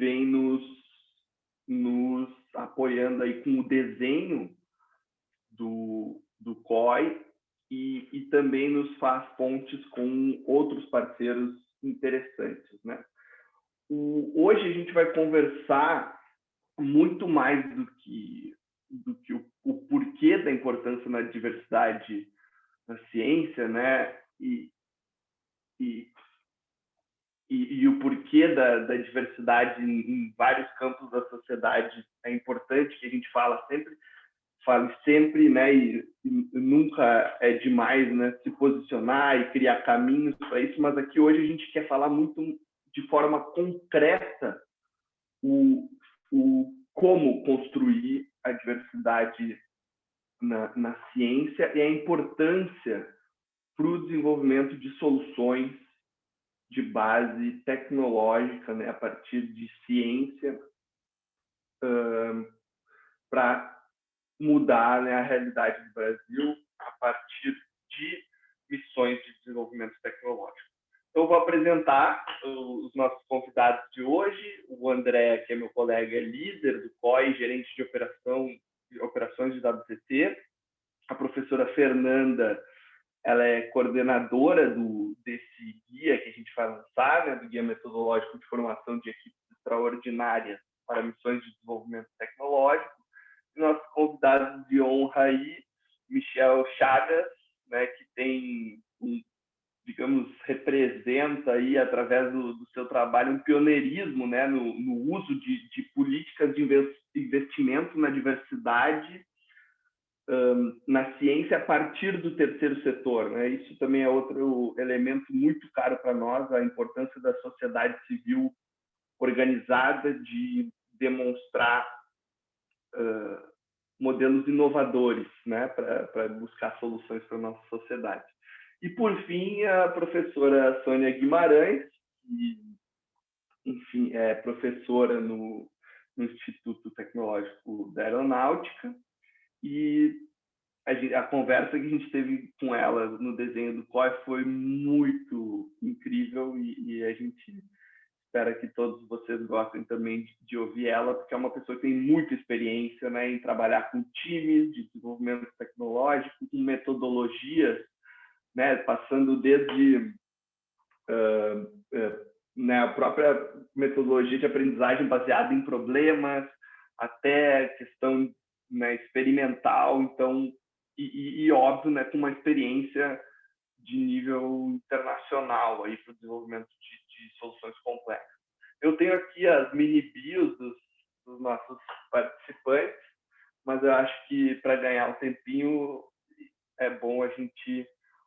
vem nos apoiando aí com o desenho do COI e também nos faz pontes com outros parceiros interessantes, né? Hoje a gente vai conversar muito mais do que o porquê da importância na diversidade na ciência, né? E o porquê da diversidade em vários campos da sociedade é importante que a gente fale sempre, né? E nunca é demais, né? Se posicionar e criar caminhos para isso. Mas aqui hoje a gente quer falar muito de forma concreta o como construir a diversidade na ciência e a importância para o desenvolvimento de soluções de base tecnológica, né, a partir de ciência, para mudar, né, a realidade do Brasil a partir de missões de desenvolvimento tecnológico. Então, eu vou apresentar os nossos convidados de hoje. O André, que é meu colega, é líder do COI, gerente de operações de WCT. A professora Fernanda, ela é coordenadora desse guia que a gente vai lançar, né, do Guia Metodológico de Formação de Equipes Extraordinárias para Missões de Desenvolvimento Tecnológico. E nossos convidados de honra aí, Michel Chagas, né, que tem, digamos, representa aí, através do seu trabalho, um pioneirismo, né, no uso de políticas de investimento na diversidade na ciência a partir do terceiro setor, né? Isso também é outro elemento muito caro para nós, a importância da sociedade civil organizada de demonstrar modelos inovadores, né? Para buscar soluções para a nossa sociedade. E, por fim, a professora Sônia Guimarães, que, enfim, é professora no Instituto Tecnológico da Aeronáutica, e a conversa que a gente teve com ela no desenho do COI foi muito incrível e a gente espera que todos vocês gostem também de ouvir ela, porque é uma pessoa que tem muita experiência, né, em trabalhar com times de desenvolvimento tecnológico, com metodologias, né, passando desde né, a própria metodologia de aprendizagem baseada em problemas até questão, né, experimental, então e óbvio, né, com uma experiência de nível internacional aí para o desenvolvimento de soluções complexas. Eu tenho aqui as mini bios dos nossos participantes, mas eu acho que para ganhar um tempinho é bom a gente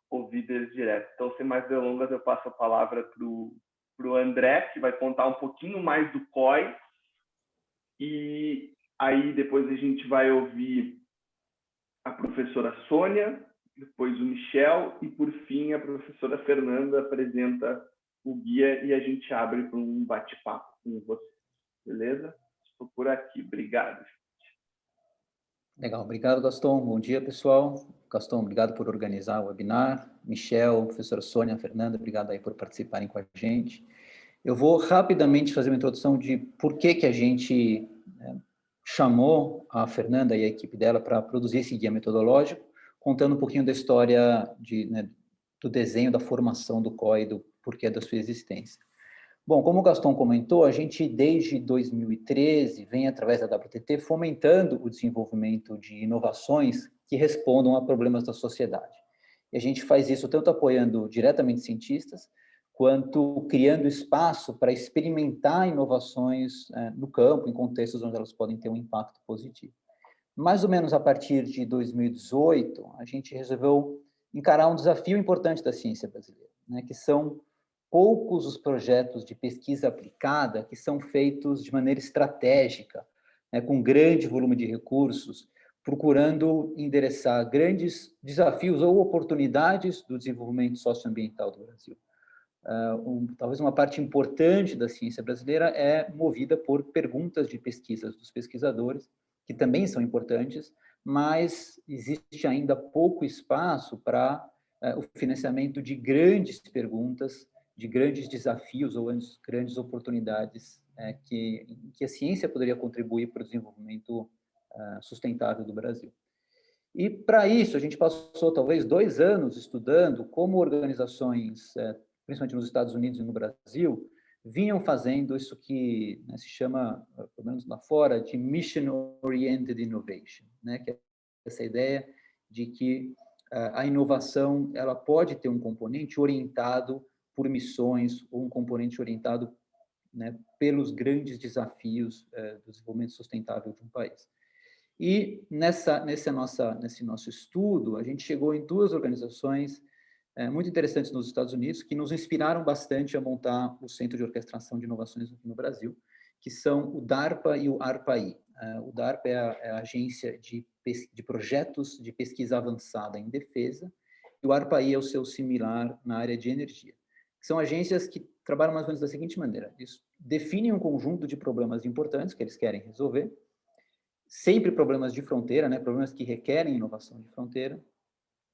ouvir deles direto. Então, sem mais delongas, eu passo a palavra para o André, que vai contar um pouquinho mais do COI, e aí depois a gente vai ouvir a professora Sônia, depois o Michel e, por fim, a professora Fernanda apresenta o guia e a gente abre para um bate-papo com vocês. Beleza? Estou por aqui. Obrigado. Legal. Obrigado, Gaston. Bom dia, pessoal. Gaston, obrigado por organizar o webinar. Michel, professora Sônia, Fernanda, obrigado aí por participarem com a gente. Eu vou rapidamente fazer uma introdução de por que a gente chamou a Fernanda e a equipe dela para produzir esse guia metodológico, contando um pouquinho da história do desenho, da formação do COI, do porquê da sua existência. Bom, como o Gaston comentou, a gente, desde 2013, vem, através da WTT, fomentando o desenvolvimento de inovações que respondam a problemas da sociedade. E a gente faz isso tanto apoiando diretamente cientistas, quanto criando espaço para experimentar inovações no campo, em contextos onde elas podem ter um impacto positivo. Mais ou menos a partir de 2018, a gente resolveu encarar um desafio importante da ciência brasileira, né, que são poucos os projetos de pesquisa aplicada que são feitos de maneira estratégica, né, com grande volume de recursos, procurando endereçar grandes desafios ou oportunidades do desenvolvimento socioambiental do Brasil. Talvez uma parte importante da ciência brasileira é movida por perguntas de pesquisas dos pesquisadores, que também são importantes, mas existe ainda pouco espaço para o financiamento de grandes perguntas, de grandes desafios ou grandes oportunidades que a ciência poderia contribuir para o desenvolvimento sustentável do Brasil. E, para isso, a gente passou, talvez, 2 anos estudando como organizações, principalmente nos Estados Unidos e no Brasil, vinham fazendo isso que, né, se chama, pelo menos lá fora, de Mission-Oriented Innovation, né, que é essa ideia de que a inovação ela pode ter um componente orientado por missões ou um componente orientado, né, pelos grandes desafios do desenvolvimento sustentável de um país. E nesse nosso estudo, a gente chegou em 2 organizações muito interessantes nos Estados Unidos, que nos inspiraram bastante a montar o Centro de Orquestração de Inovações aqui no Brasil, que são o DARPA e o ARPA-I. O DARPA é a agência de projetos de pesquisa avançada em defesa, e o ARPA-I é o seu similar na área de energia. São agências que trabalham mais ou menos da seguinte maneira: eles definem um conjunto de problemas importantes que eles querem resolver, sempre problemas de fronteira, né, problemas que requerem inovação de fronteira,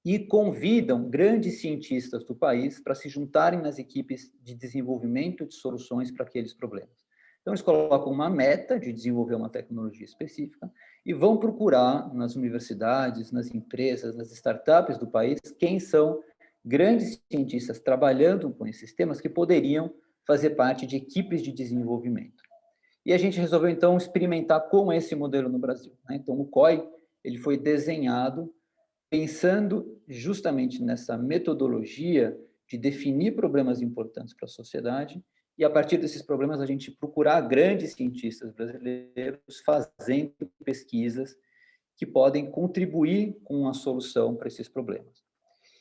e convidam grandes cientistas do país para se juntarem nas equipes de desenvolvimento de soluções para aqueles problemas. Então, eles colocam uma meta de desenvolver uma tecnologia específica e vão procurar nas universidades, nas empresas, nas startups do país, quem são grandes cientistas trabalhando com esses temas que poderiam fazer parte de equipes de desenvolvimento. E a gente resolveu, então, experimentar com esse modelo no Brasil, né? Então, o COI ele foi desenhado pensando justamente nessa metodologia de definir problemas importantes para a sociedade e, a partir desses problemas, a gente procurar grandes cientistas brasileiros fazendo pesquisas que podem contribuir com a solução para esses problemas.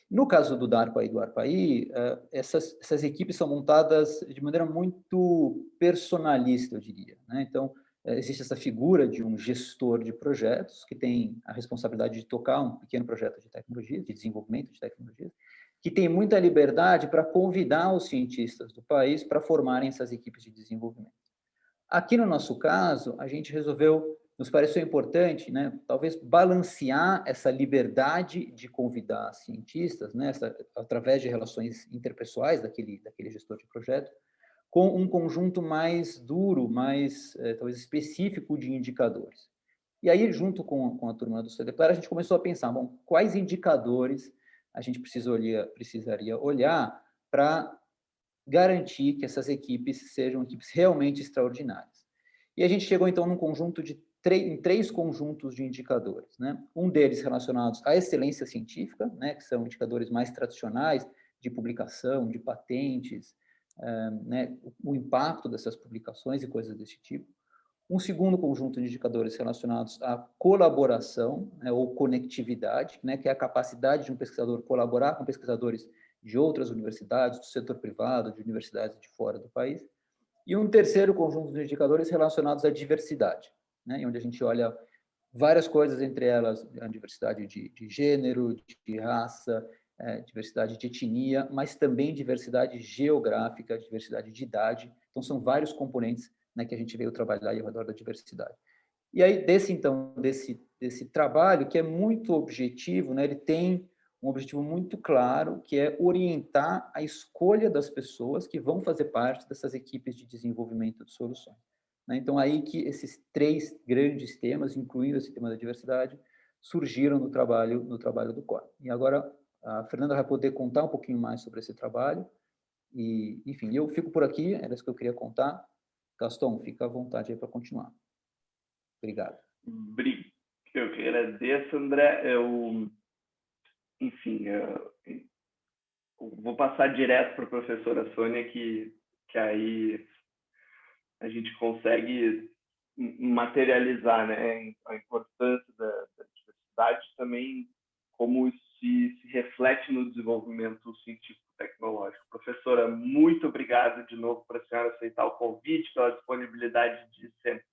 No caso do DARPA e do ARPA-I, essas equipes são montadas de maneira muito personalista, eu diria, né? Então, existe essa figura de um gestor de projetos que tem a responsabilidade de tocar um pequeno projeto de tecnologia, de desenvolvimento de tecnologia, que tem muita liberdade para convidar os cientistas do país para formarem essas equipes de desenvolvimento. Aqui no nosso caso, a gente resolveu, nos pareceu importante, né, talvez balancear essa liberdade de convidar cientistas, né, através de relações interpessoais daquele gestor de projeto, com um conjunto mais duro, mais talvez específico de indicadores. E aí, junto com a turma do CDPLAR, a gente começou a pensar, bom, quais indicadores a gente precisaria olhar para garantir que essas equipes sejam equipes realmente extraordinárias. E a gente chegou, então, num conjunto em 3 conjuntos de indicadores, né? Um deles relacionados à excelência científica, né, que são indicadores mais tradicionais de publicação, de patentes, né, o impacto dessas publicações e coisas desse tipo. Um segundo conjunto de indicadores relacionados à colaboração, né, ou conectividade, né, que é a capacidade de um pesquisador colaborar com pesquisadores de outras universidades, do setor privado, de universidades de fora do país. E um terceiro conjunto de indicadores relacionados à diversidade, né, onde a gente olha várias coisas, entre elas a diversidade de gênero, de raça, diversidade de etnia, mas também diversidade geográfica, diversidade de idade. Então, são vários componentes, né, que a gente veio trabalhar ao redor da diversidade. E aí, desse trabalho, que é muito objetivo, né, ele tem um objetivo muito claro, que é orientar a escolha das pessoas que vão fazer parte dessas equipes de desenvolvimento de soluções. Então, aí que esses 3 grandes temas, incluindo esse tema da diversidade, surgiram no trabalho do COI. E agora a Fernanda vai poder contar um pouquinho mais sobre esse trabalho. E, enfim, eu fico por aqui, era isso que eu queria contar. Gaston, fica à vontade aí para continuar. Obrigado. Eu que agradeço, André. Enfim, eu vou passar direto para a professora Sônia, que aí a gente consegue materializar, né, a importância da diversidade, também como isso se reflete no desenvolvimento científico-tecnológico. Professora, muito obrigado de novo por a senhora aceitar o convite, pela disponibilidade de sempre.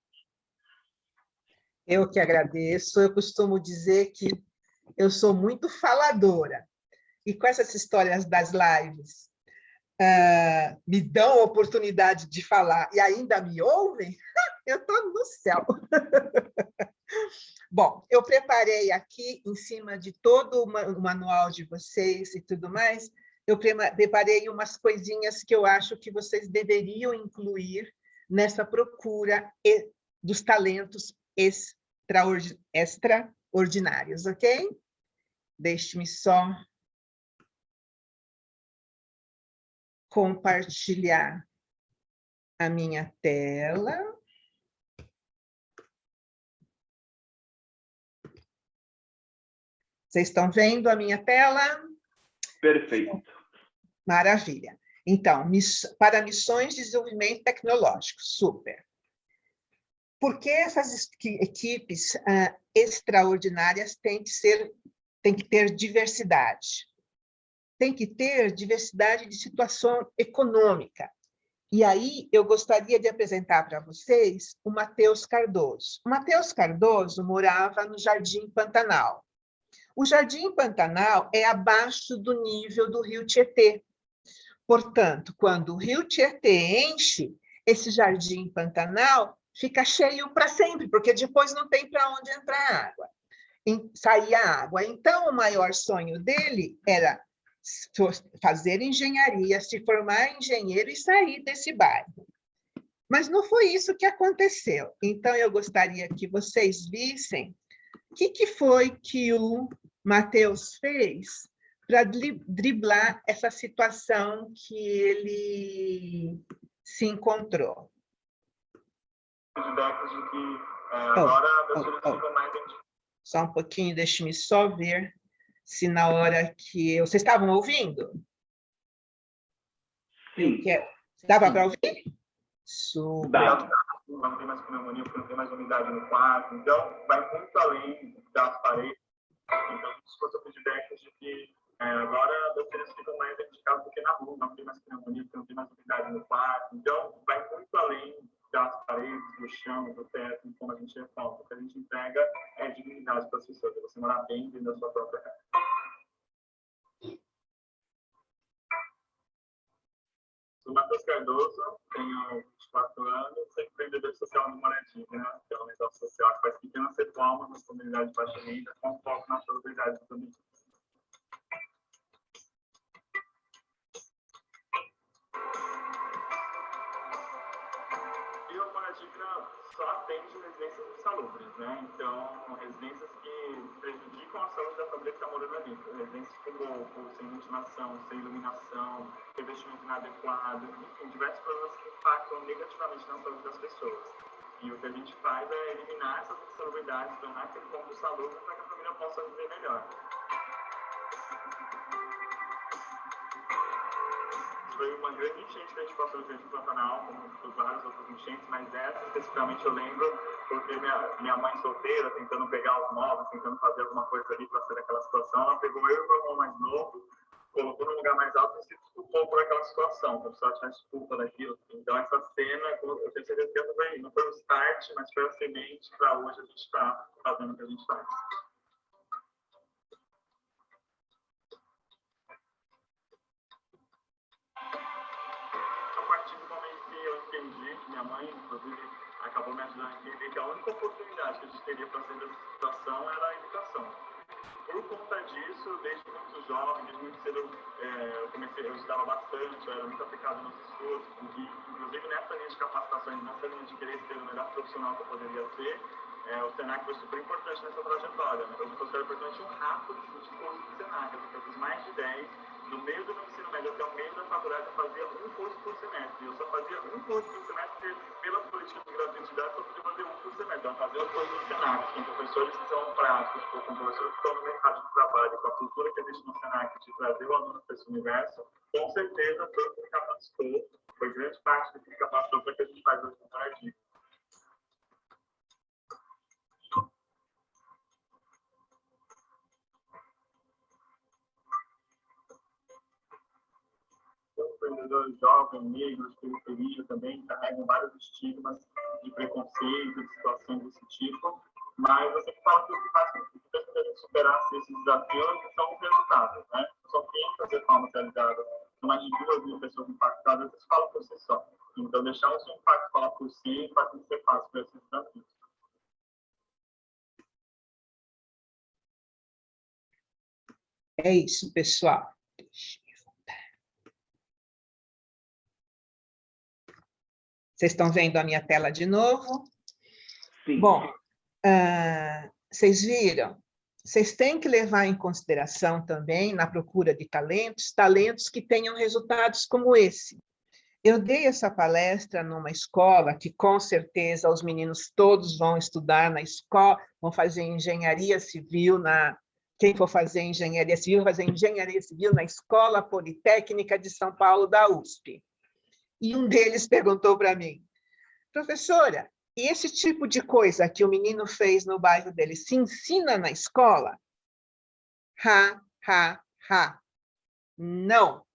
Eu que agradeço. Eu costumo dizer que eu sou muito faladora. E com essas histórias das lives, me dão a oportunidade de falar e ainda me ouvem, eu estou no céu. Bom, eu preparei aqui, em cima de todo o manual de vocês e tudo mais, eu preparei umas coisinhas que eu acho que vocês deveriam incluir nessa procura dos talentos extraordinários, ok? Deixe-me só compartilhar a minha tela. Vocês estão vendo a minha tela? Perfeito. Maravilha. Então, para missões de desenvolvimento tecnológico, super. Por que essas equipes extraordinárias têm que ter diversidade? Tem que ter diversidade de situação econômica. E aí, eu gostaria de apresentar para vocês o Matheus Cardoso. O Matheus Cardoso morava no Jardim Pantanal. O Jardim Pantanal é abaixo do nível do Rio Tietê. Portanto, quando o Rio Tietê enche, esse Jardim Pantanal fica cheio para sempre, porque depois não tem para onde entrar água, sair a água. Então, o maior sonho dele era fazer engenharia, se formar engenheiro e sair desse bairro. Mas não foi isso que aconteceu. Então, eu gostaria que vocês vissem o que foi que o Matheus fez para driblar essa situação que ele se encontrou. Só um pouquinho, deixe-me só ver se na hora que eu... Vocês estavam ouvindo? Sim. Dava para ouvir? Super. Não tem mais pneumonia, não tem mais umidade no quarto, então vai muito além das paredes. Então, a gente escuta feedbacks de que agora as crianças ficam mais identificadas do que na rua, não tem mais pneumonia, não tem mais umidade no quarto. Então, vai muito além das paredes, do chão, do teto, como a gente reforma. O que a gente entrega é dignidade para as pessoas, é você morar bem dentro da sua própria casa. Sou Matheus Cardoso, tenho 24 anos, sou empreendedor social no Moradia, né? Que é uma organização social que faz pequenas reformas nas comunidades de baixa renda, com foco na solubilidade do domínio. E o Moradia só atende residências insalubres, né? Então, residências que prejudicam a saúde da família que está morando ali. Residências com golpe, sem ventilação, sem iluminação, revestimento inadequado, enfim, diversos problemas que impactam negativamente na saúde das pessoas. E o que a gente faz é eliminar essas insalubridades, tornar aquele ponto salubre para que a família possa viver melhor. Foi uma grande enchente que a gente passou no Jardim Pantanal, como por várias outras enchentes, mas essa especificamente eu lembro porque minha mãe solteira, tentando pegar os móveis, tentando fazer alguma coisa ali para sair daquela situação, ela pegou eu e meu irmão mais novo, colocou num lugar mais alto e se desculpou por aquela situação, como se ela tivesse desculpa daquilo. Então, essa cena, eu tenho certeza que não foi o start, mas foi a semente para hoje a gente estar fazendo o que a gente faz. Minha mãe, inclusive, acabou me ajudando a entender que a única oportunidade que a gente teria para sair dessa situação era a educação. Por conta disso, desde muito jovem, desde muito cedo, eu estudava bastante, eu era muito aplicado nos estudos, e, inclusive nessa linha de capacitações, nessa linha de querer ser o melhor profissional que eu poderia ser, o Senac foi super importante nessa trajetória. Né? Eu considero importante um rápido de curso do Senac, eu fiz mais de 10. No meio do meu ensino médio até o meio da faculdade, eu fazia um curso por semestre. Eu só fazia um curso por semestre, porque pela política de gratuidade, eu podia fazer um por semestre. Então, eu fazia os cursos do Senac, com professores que são práticos, com professores que estão no mercado de trabalho, com a cultura que existe no Senac, de trazer o aluno para esse universo. Com certeza, foi o que me capacitou, foi grande parte do que me capacitou para que a gente faz hoje no Moradia. Empreendedores jovens, negros, periferia também carregam vários estigmas de preconceito, de situações desse tipo, mas eu sempre falo que o que faz com que a gente superasse esses desafios são os resultados, né? São 500 reformas realizadas, são mais de 2.000 pessoas impactadas, isso fala por si só. Então, deixar o seu impacto falar por si faz com que você faça por esses desafios. É isso, pessoal. Vocês estão vendo a minha tela de novo? Sim. Bom, vocês viram? Vocês têm que levar em consideração também, na procura de talentos que tenham resultados como esse. Eu dei essa palestra numa escola que, com certeza, os meninos todos vão estudar na escola, vão fazer engenharia civil quem for fazer engenharia civil, vai fazer engenharia civil na Escola Politécnica de São Paulo, da USP. E um deles perguntou para mim, professora, e esse tipo de coisa que o menino fez no bairro dele se ensina na escola? Não.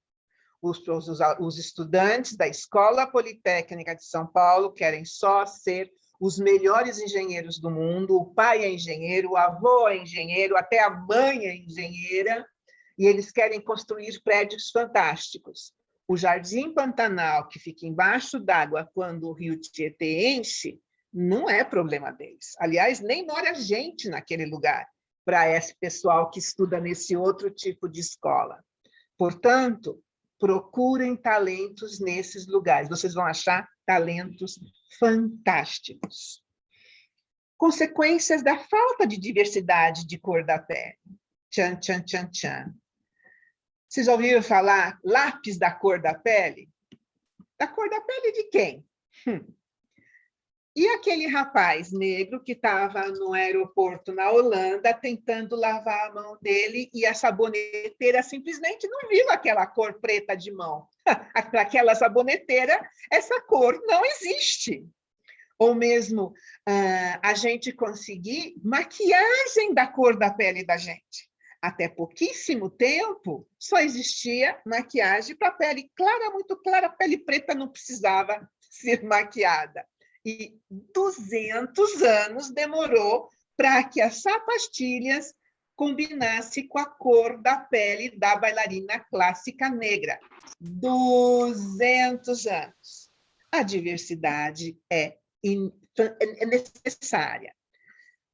Os estudantes da Escola Politécnica de São Paulo querem só ser os melhores engenheiros do mundo, o pai é engenheiro, o avô é engenheiro, até a mãe é engenheira, e eles querem construir prédios fantásticos. O Jardim Pantanal, que fica embaixo d'água quando o rio Tietê enche, não é problema deles. Aliás, nem mora gente naquele lugar, para esse pessoal que estuda nesse outro tipo de escola. Portanto, procurem talentos nesses lugares. Vocês vão achar talentos fantásticos. Consequências da falta de diversidade de cor da pele. Tchan, tchan, tchan, tchan. Vocês já ouviram falar lápis da cor da pele? Da cor da pele de quem? E aquele rapaz negro que estava no aeroporto na Holanda tentando lavar a mão dele e a saboneteira simplesmente não viu aquela cor preta de mão. Para aquela saboneteira, essa cor não existe. Ou mesmo a gente conseguir maquiagem da cor da pele da gente. Até pouquíssimo tempo, só existia maquiagem para pele clara, muito clara, a pele preta não precisava ser maquiada. E 200 anos demorou para que as sapastilhas combinassem com a cor da pele da bailarina clássica negra. 200 anos. A diversidade é necessária.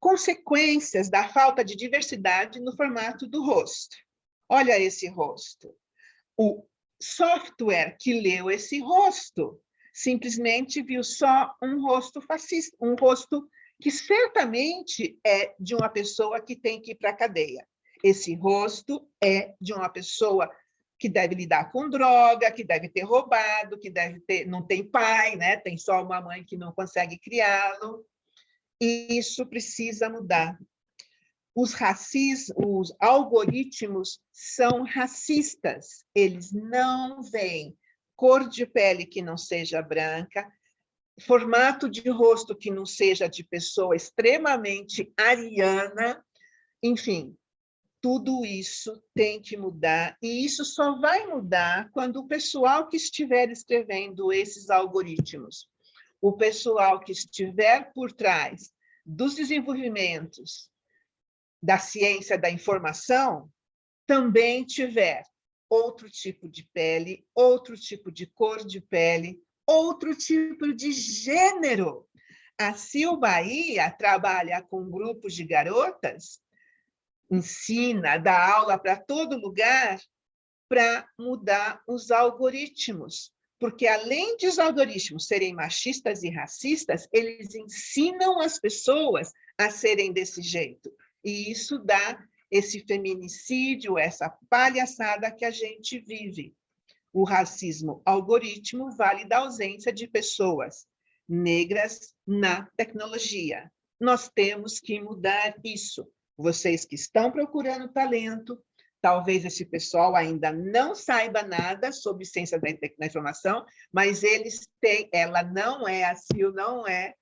Consequências da falta de diversidade no formato do rosto. Olha esse rosto. O software que leu esse rosto simplesmente viu só um rosto fascista, um rosto que certamente é de uma pessoa que tem que ir para a cadeia. Esse rosto é de uma pessoa que deve lidar com droga, que deve ter roubado, que não tem pai, né? Tem só uma mãe que não consegue criá-lo. E isso precisa mudar. Os algoritmos são racistas, eles não veem cor de pele que não seja branca, formato de rosto que não seja de pessoa extremamente ariana, enfim, tudo isso tem que mudar, e isso só vai mudar quando o pessoal que estiver escrevendo esses algoritmos, o pessoal que estiver por trás dos desenvolvimentos da ciência da informação, também tiver outro tipo de pele, outro tipo de cor de pele, outro tipo de gênero. A Sil Bahia trabalha com grupos de garotas, ensina, dá aula para todo lugar para mudar os algoritmos. Porque, além de os algoritmos serem machistas e racistas, eles ensinam as pessoas a serem desse jeito. E isso dá esse feminicídio, essa palhaçada que a gente vive. O racismo algoritmo vale da ausência de pessoas negras na tecnologia. Nós temos que mudar isso. Vocês que estão procurando talento, talvez esse pessoal ainda não saiba nada sobre ciência da informação, mas eles têm, ela não é, a Sil não é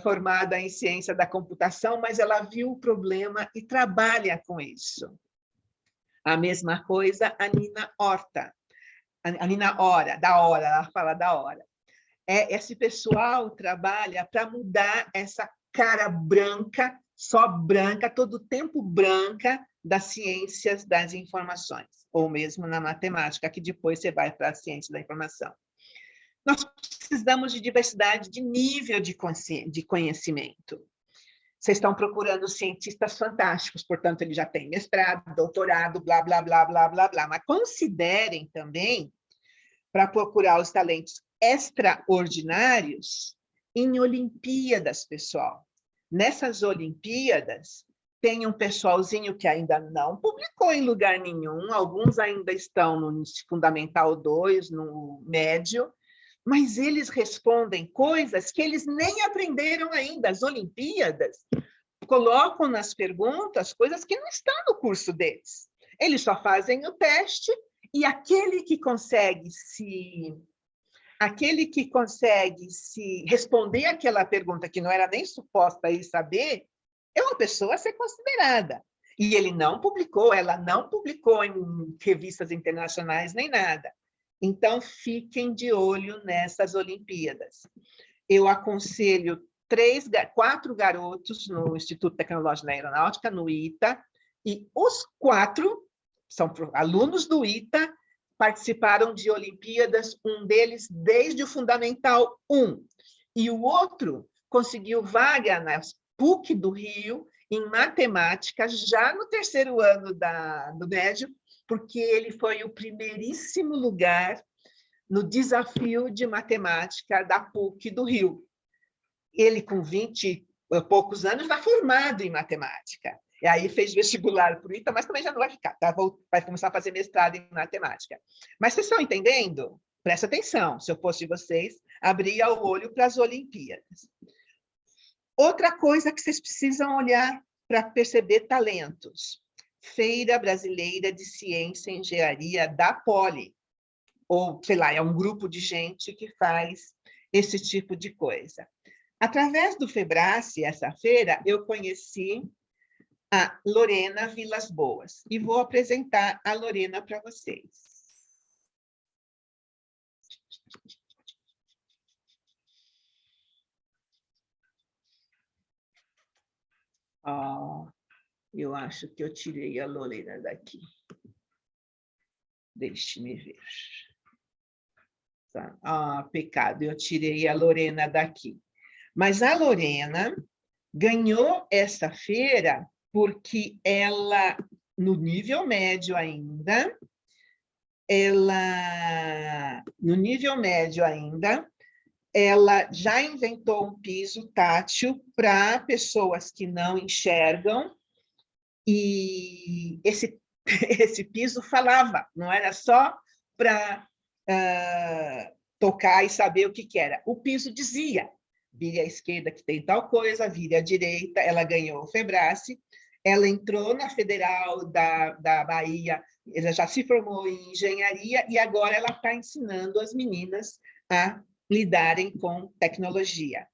formada em ciência da computação, mas ela viu o problema e trabalha com isso. A mesma coisa a Nina Horta. A Nina Hora, ela fala da hora. Esse pessoal trabalha para mudar essa cara branca, só branca, todo o tempo branca, das ciências das informações, ou mesmo na matemática, que depois você vai para a ciência da informação. Nós precisamos de diversidade de nível de conhecimento. Vocês estão procurando cientistas fantásticos, portanto, ele já tem mestrado, doutorado, blá, blá, blá, blá, blá, blá. Mas considerem também, para procurar os talentos extraordinários em Olimpíadas, pessoal. Nessas Olimpíadas, tem um pessoalzinho que ainda não publicou em lugar nenhum, alguns ainda estão no Fundamental 2, no médio, mas eles respondem coisas que eles nem aprenderam ainda. As Olimpíadas colocam nas perguntas coisas que não estão no curso deles. Eles só fazem o teste e aquele que consegue se responder aquela pergunta que não era nem suposta ele saber, é uma pessoa a ser considerada. E ele não publicou, ela não publicou em revistas internacionais nem nada. Então, fiquem de olho nessas Olimpíadas. Eu aconselho 4 garotos no Instituto Tecnológico da Aeronáutica, no ITA, e os 4 são alunos do ITA, participaram de Olimpíadas, um deles desde o Fundamental 1, e o outro conseguiu vaga na PUC do Rio, em matemática, já no 3º ano do médio, porque ele foi o primeiríssimo lugar no desafio de matemática da PUC do Rio. Ele, com 20 e poucos anos, está formado em matemática. E aí fez vestibular para o ITA, mas também já não vai ficar, tá? Vai começar a fazer mestrado em matemática. Mas vocês estão entendendo? Presta atenção, se eu fosse vocês, abria o olho para as Olimpíadas. Outra coisa que vocês precisam olhar para perceber talentos. Feira Brasileira de Ciência e Engenharia da Poli. Ou, sei lá, é um grupo de gente que faz esse tipo de coisa. Através do FEBRASE, essa feira, eu conheci a Lorena Vilas Boas. E vou apresentar a Lorena para vocês. Eu acho que eu tirei a Lorena daqui. Deixe-me ver. Tá. Pecado, eu tirei a Lorena daqui. Mas a Lorena ganhou essa feira porque ela, no nível médio ainda, ela já inventou um piso tátil para pessoas que não enxergam, e esse piso falava, não era só para tocar e saber o que era. O piso dizia, vire à esquerda que tem tal coisa, vire à direita. Ela ganhou o FEBRASE, ela entrou na Federal da Bahia, ela já se formou em engenharia e agora ela está ensinando as meninas a lidarem com tecnologia.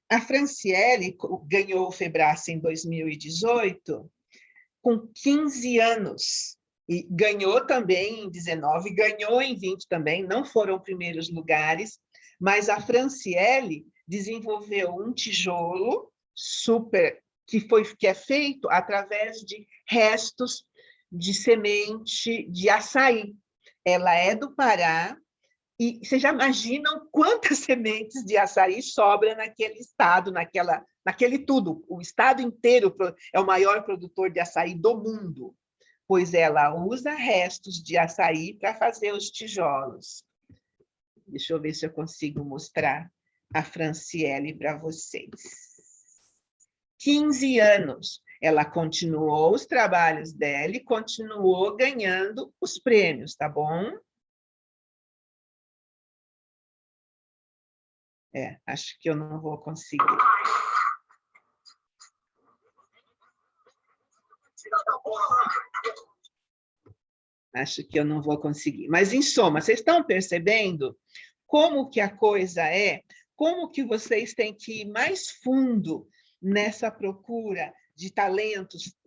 A Franciele ganhou o FEBRASE em 2018, com 15 anos, e ganhou também em 19, ganhou em 20 também, não foram primeiros lugares, mas a Franciele desenvolveu um tijolo super, que é feito através de restos de semente de açaí. Ela é do Pará, e vocês já imaginam quantas sementes de açaí sobram naquele estado, naquele tudo. O estado inteiro é o maior produtor de açaí do mundo, pois ela usa restos de açaí para fazer os tijolos. Deixa eu ver se eu consigo mostrar a Franciele para vocês. 15 anos. Ela continuou os trabalhos dela e continuou ganhando os prêmios, tá bom? Acho que eu não vou conseguir. Acho que eu não vou conseguir. Mas, em soma, vocês estão percebendo como que a coisa é? Como que vocês têm que ir mais fundo nessa procura de talentos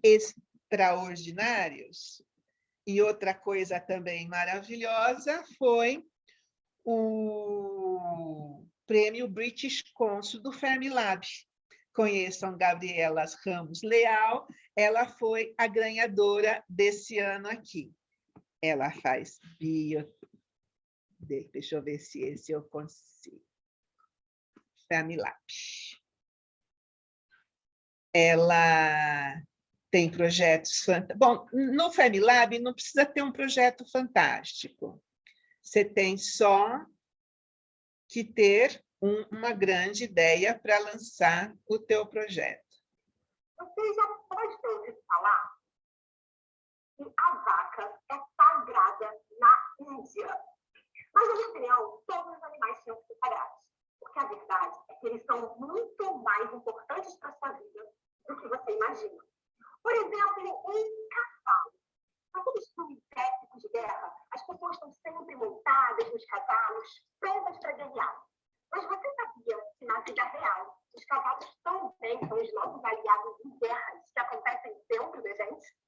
extraordinários? E outra coisa também maravilhosa foi o prêmio British Council do Fermilab. Conheçam Gabriela Ramos Leal, ela foi a ganhadora desse ano aqui. Ela faz deixa eu ver se esse eu consigo. Fermilab. Ela tem projetos fantásticos. Bom, no Fermilab não precisa ter um projeto fantástico. Você tem só que ter uma grande ideia para lançar o teu projeto. Você já pode ter ouvido falar que a vaca é sagrada na Índia. Mas, na minha opinião, todos os animais tinham que ser sagrados. Porque a verdade é que eles são muito mais importantes para a sua vida do que você imagina. Por exemplo, um cavalo. Naqueles filmes épicos de guerra, as pessoas estão sempre montadas nos cavalos, prontas para guerrear. Mas você sabia que, na vida real, os cavalos também são os nossos aliados em guerras que acontecem dentro da gente?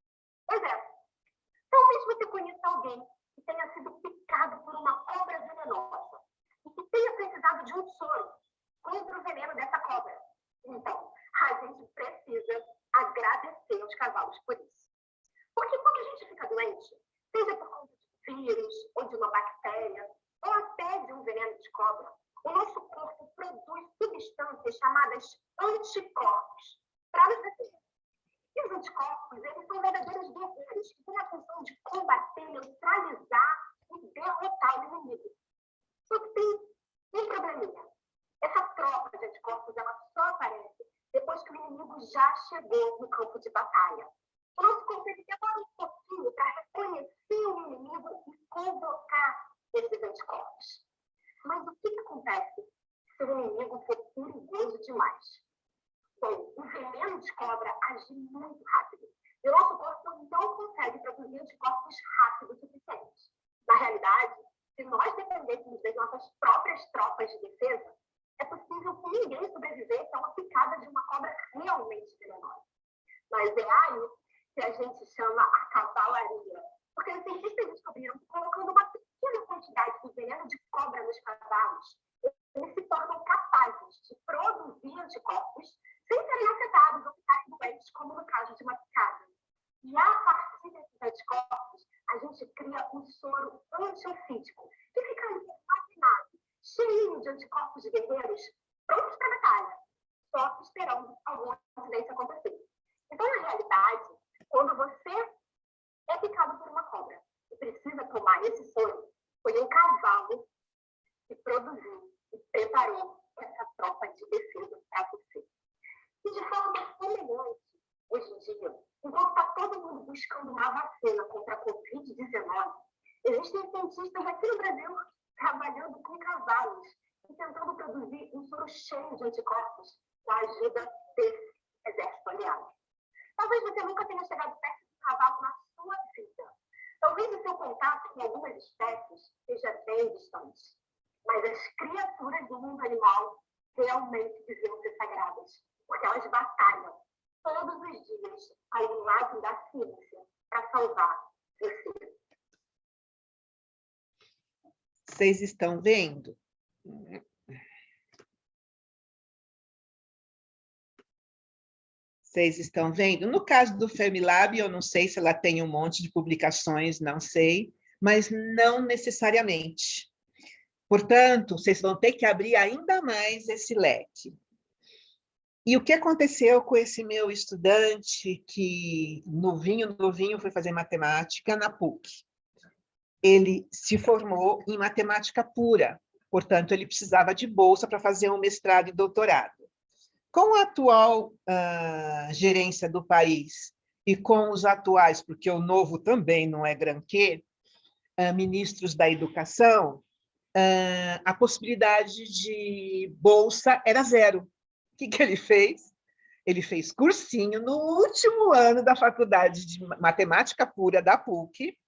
Pois é. Talvez você conheça alguém que tenha sido picado por uma cobra venenosa e que tenha precisado de um soro contra o veneno dessa cobra. Então, a gente precisa agradecer aos cavalos por isso. Porque quando a gente fica doente, seja por conta de um vírus, ou de uma bactéria, ou até de um veneno de cobra, o nosso corpo produz substâncias chamadas anticorpos para nos defender. E os anticorpos, eles são verdadeiros guerreiros que têm a função de combater, neutralizar e derrotar o inimigo. Só que tem um probleminha. Essa tropa de anticorpos, ela só aparece depois que o inimigo já chegou no campo de batalha. O nosso corpo demora um pouquinho para reconhecer o inimigo e convocar esses anticorpos. Mas o que acontece se o inimigo for perigoso demais? Bom, o veneno de cobra age muito rápido. E o nosso corpo não consegue produzir anticorpos rápidos o suficiente. Na realidade, se nós dependêssemos das nossas próprias tropas de defesa, é possível que ninguém sobrevivesse a uma picada de uma cobra realmente venenosa. Mas é aí que a gente chama a cavalaria. Porque os cientistas descobriram que, colocando uma pequena quantidade de veneno de cobra nos cavalos, eles se tornam capazes de produzir anticorpos sem serem afetados ou ficarem doentes, como no caso de uma picada. E a partir desses anticorpos, a gente cria um soro antiofídico, que fica ali vacinado, cheio de anticorpos guerreiros, prontos para a batalha, só esperando algum acidente acontecer. Então, na realidade, quando você é picado por uma cobra e precisa tomar esse soro, foi um cavalo que produziu e preparou essa tropa de defesa para você. E de forma semelhante, hoje em dia, enquanto está todo mundo buscando uma vacina contra a Covid-19, existem cientistas aqui no Brasil trabalhando com cavalos e tentando produzir um soro cheio de anticorpos com a ajuda desse exército aliado. Talvez você nunca tenha chegado perto de um cavalo na sua vida. Talvez o seu contato com algumas espécies seja bem distante. Mas as criaturas do mundo animal realmente deviam ser sagradas, porque elas batalham todos os dias ao lado da ciência para salvar você. Vocês estão vendo? Vocês estão vendo? No caso do Fermilab, eu não sei se ela tem um monte de publicações, não sei, mas não necessariamente. Portanto, vocês vão ter que abrir ainda mais esse leque. E o que aconteceu com esse meu estudante que, novinho, foi fazer matemática na PUC? Ele se formou em matemática pura, portanto, ele precisava de bolsa para fazer um mestrado e doutorado. Com a atual gerência do país e com os atuais, porque o novo também não é granquê, ministros da educação, a possibilidade de bolsa era zero. O que ele fez? Ele fez cursinho no último ano da faculdade de matemática pura da PUC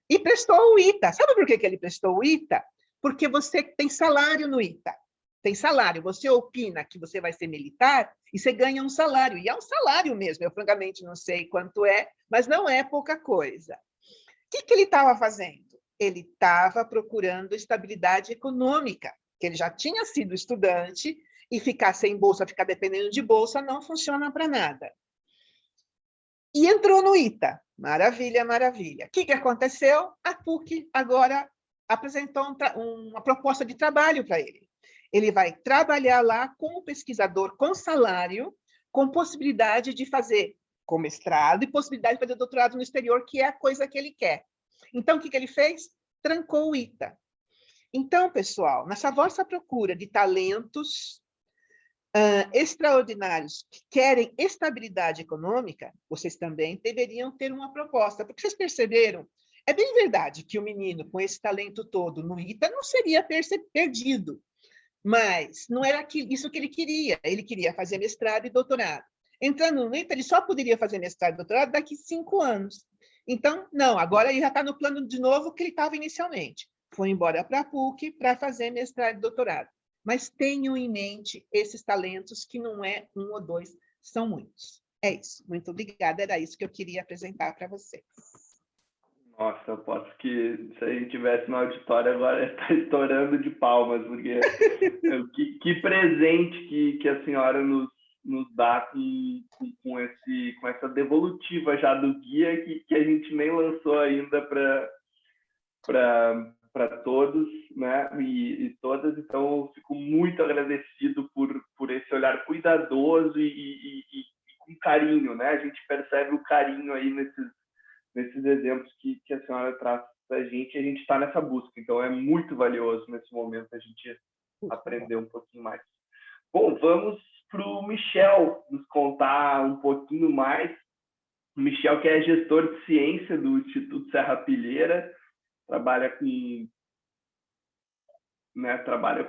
e prestou o ITA. Sabe por que ele prestou o ITA? Porque você tem salário no ITA. Tem salário. Você opina que você vai ser militar e você ganha um salário. E é um salário mesmo. Eu, francamente, não sei quanto é, mas não é pouca coisa. O que ele estava fazendo? Ele estava procurando estabilidade econômica, que ele já tinha sido estudante e ficar sem bolsa, ficar dependendo de bolsa, não funciona para nada. E entrou no ITA. Maravilha, maravilha. O que aconteceu? A PUC agora apresentou uma proposta de trabalho para ele. Ele vai trabalhar lá como pesquisador com salário, com possibilidade de fazer com mestrado e possibilidade de fazer doutorado no exterior, que é a coisa que ele quer. Então, o que ele fez? Trancou o ITA. Então, pessoal, nessa vossa procura de talentos extraordinários que querem estabilidade econômica, vocês também deveriam ter uma proposta, porque vocês perceberam, é bem verdade que o menino com esse talento todo no ITA não seria perdido, mas não era isso que ele queria fazer mestrado e doutorado. Entrando no ITA, ele só poderia fazer mestrado e doutorado daqui 5 anos. Então, não, agora ele já está no plano de novo que ele estava inicialmente. Foi embora para a PUC para fazer mestrado e doutorado. Mas tenham em mente esses talentos, que não é 1 ou 2, são muitos. É isso. Muito obrigada. Era isso que eu queria apresentar para vocês. Nossa, aposto que se a gente tivesse no auditório agora está estourando de palmas, porque que presente que a senhora nos dá com essa devolutiva já do guia que a gente nem lançou ainda para todos, né? E todas. Então, eu fico muito agradecido por esse olhar cuidadoso e com carinho, né? A gente percebe o carinho aí nesses exemplos que a senhora traz para a gente está nessa busca. Então, é muito valioso nesse momento a gente aprender um pouquinho mais. Bom, vamos para o Michel nos contar um pouquinho mais. O Michel, que é gestor de ciência do Instituto Serrapilheira, trabalha com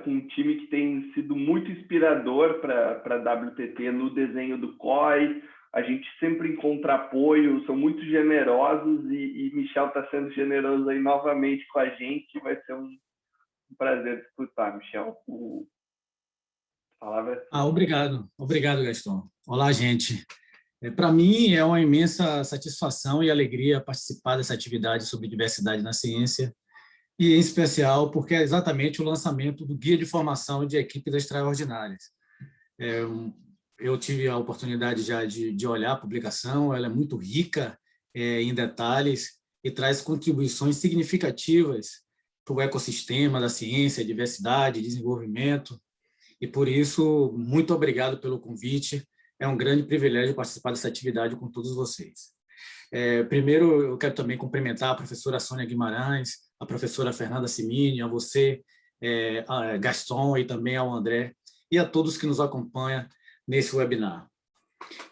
um time que tem sido muito inspirador para a WTT no desenho do COI. A gente sempre encontra apoio, são muito generosos e Michel está sendo generoso aí novamente com a gente. Vai ser um prazer escutar, Michel. A palavra é sua. Obrigado, Gaston. Olá, gente. Para mim é uma imensa satisfação e alegria participar dessa atividade sobre diversidade na ciência, e em especial porque é exatamente o lançamento do Guia de Formação de Equipes Extraordinárias. Eu tive a oportunidade já de olhar a publicação, ela é muito rica em detalhes e traz contribuições significativas para o ecossistema da ciência, diversidade, desenvolvimento, e por isso, muito obrigado pelo convite. É um grande privilégio participar dessa atividade com todos vocês. Primeiro, eu quero também cumprimentar a professora Sônia Guimarães, a professora Fernanda Simini, a você, a Gaston, e também ao André, e a todos que nos acompanham nesse webinar.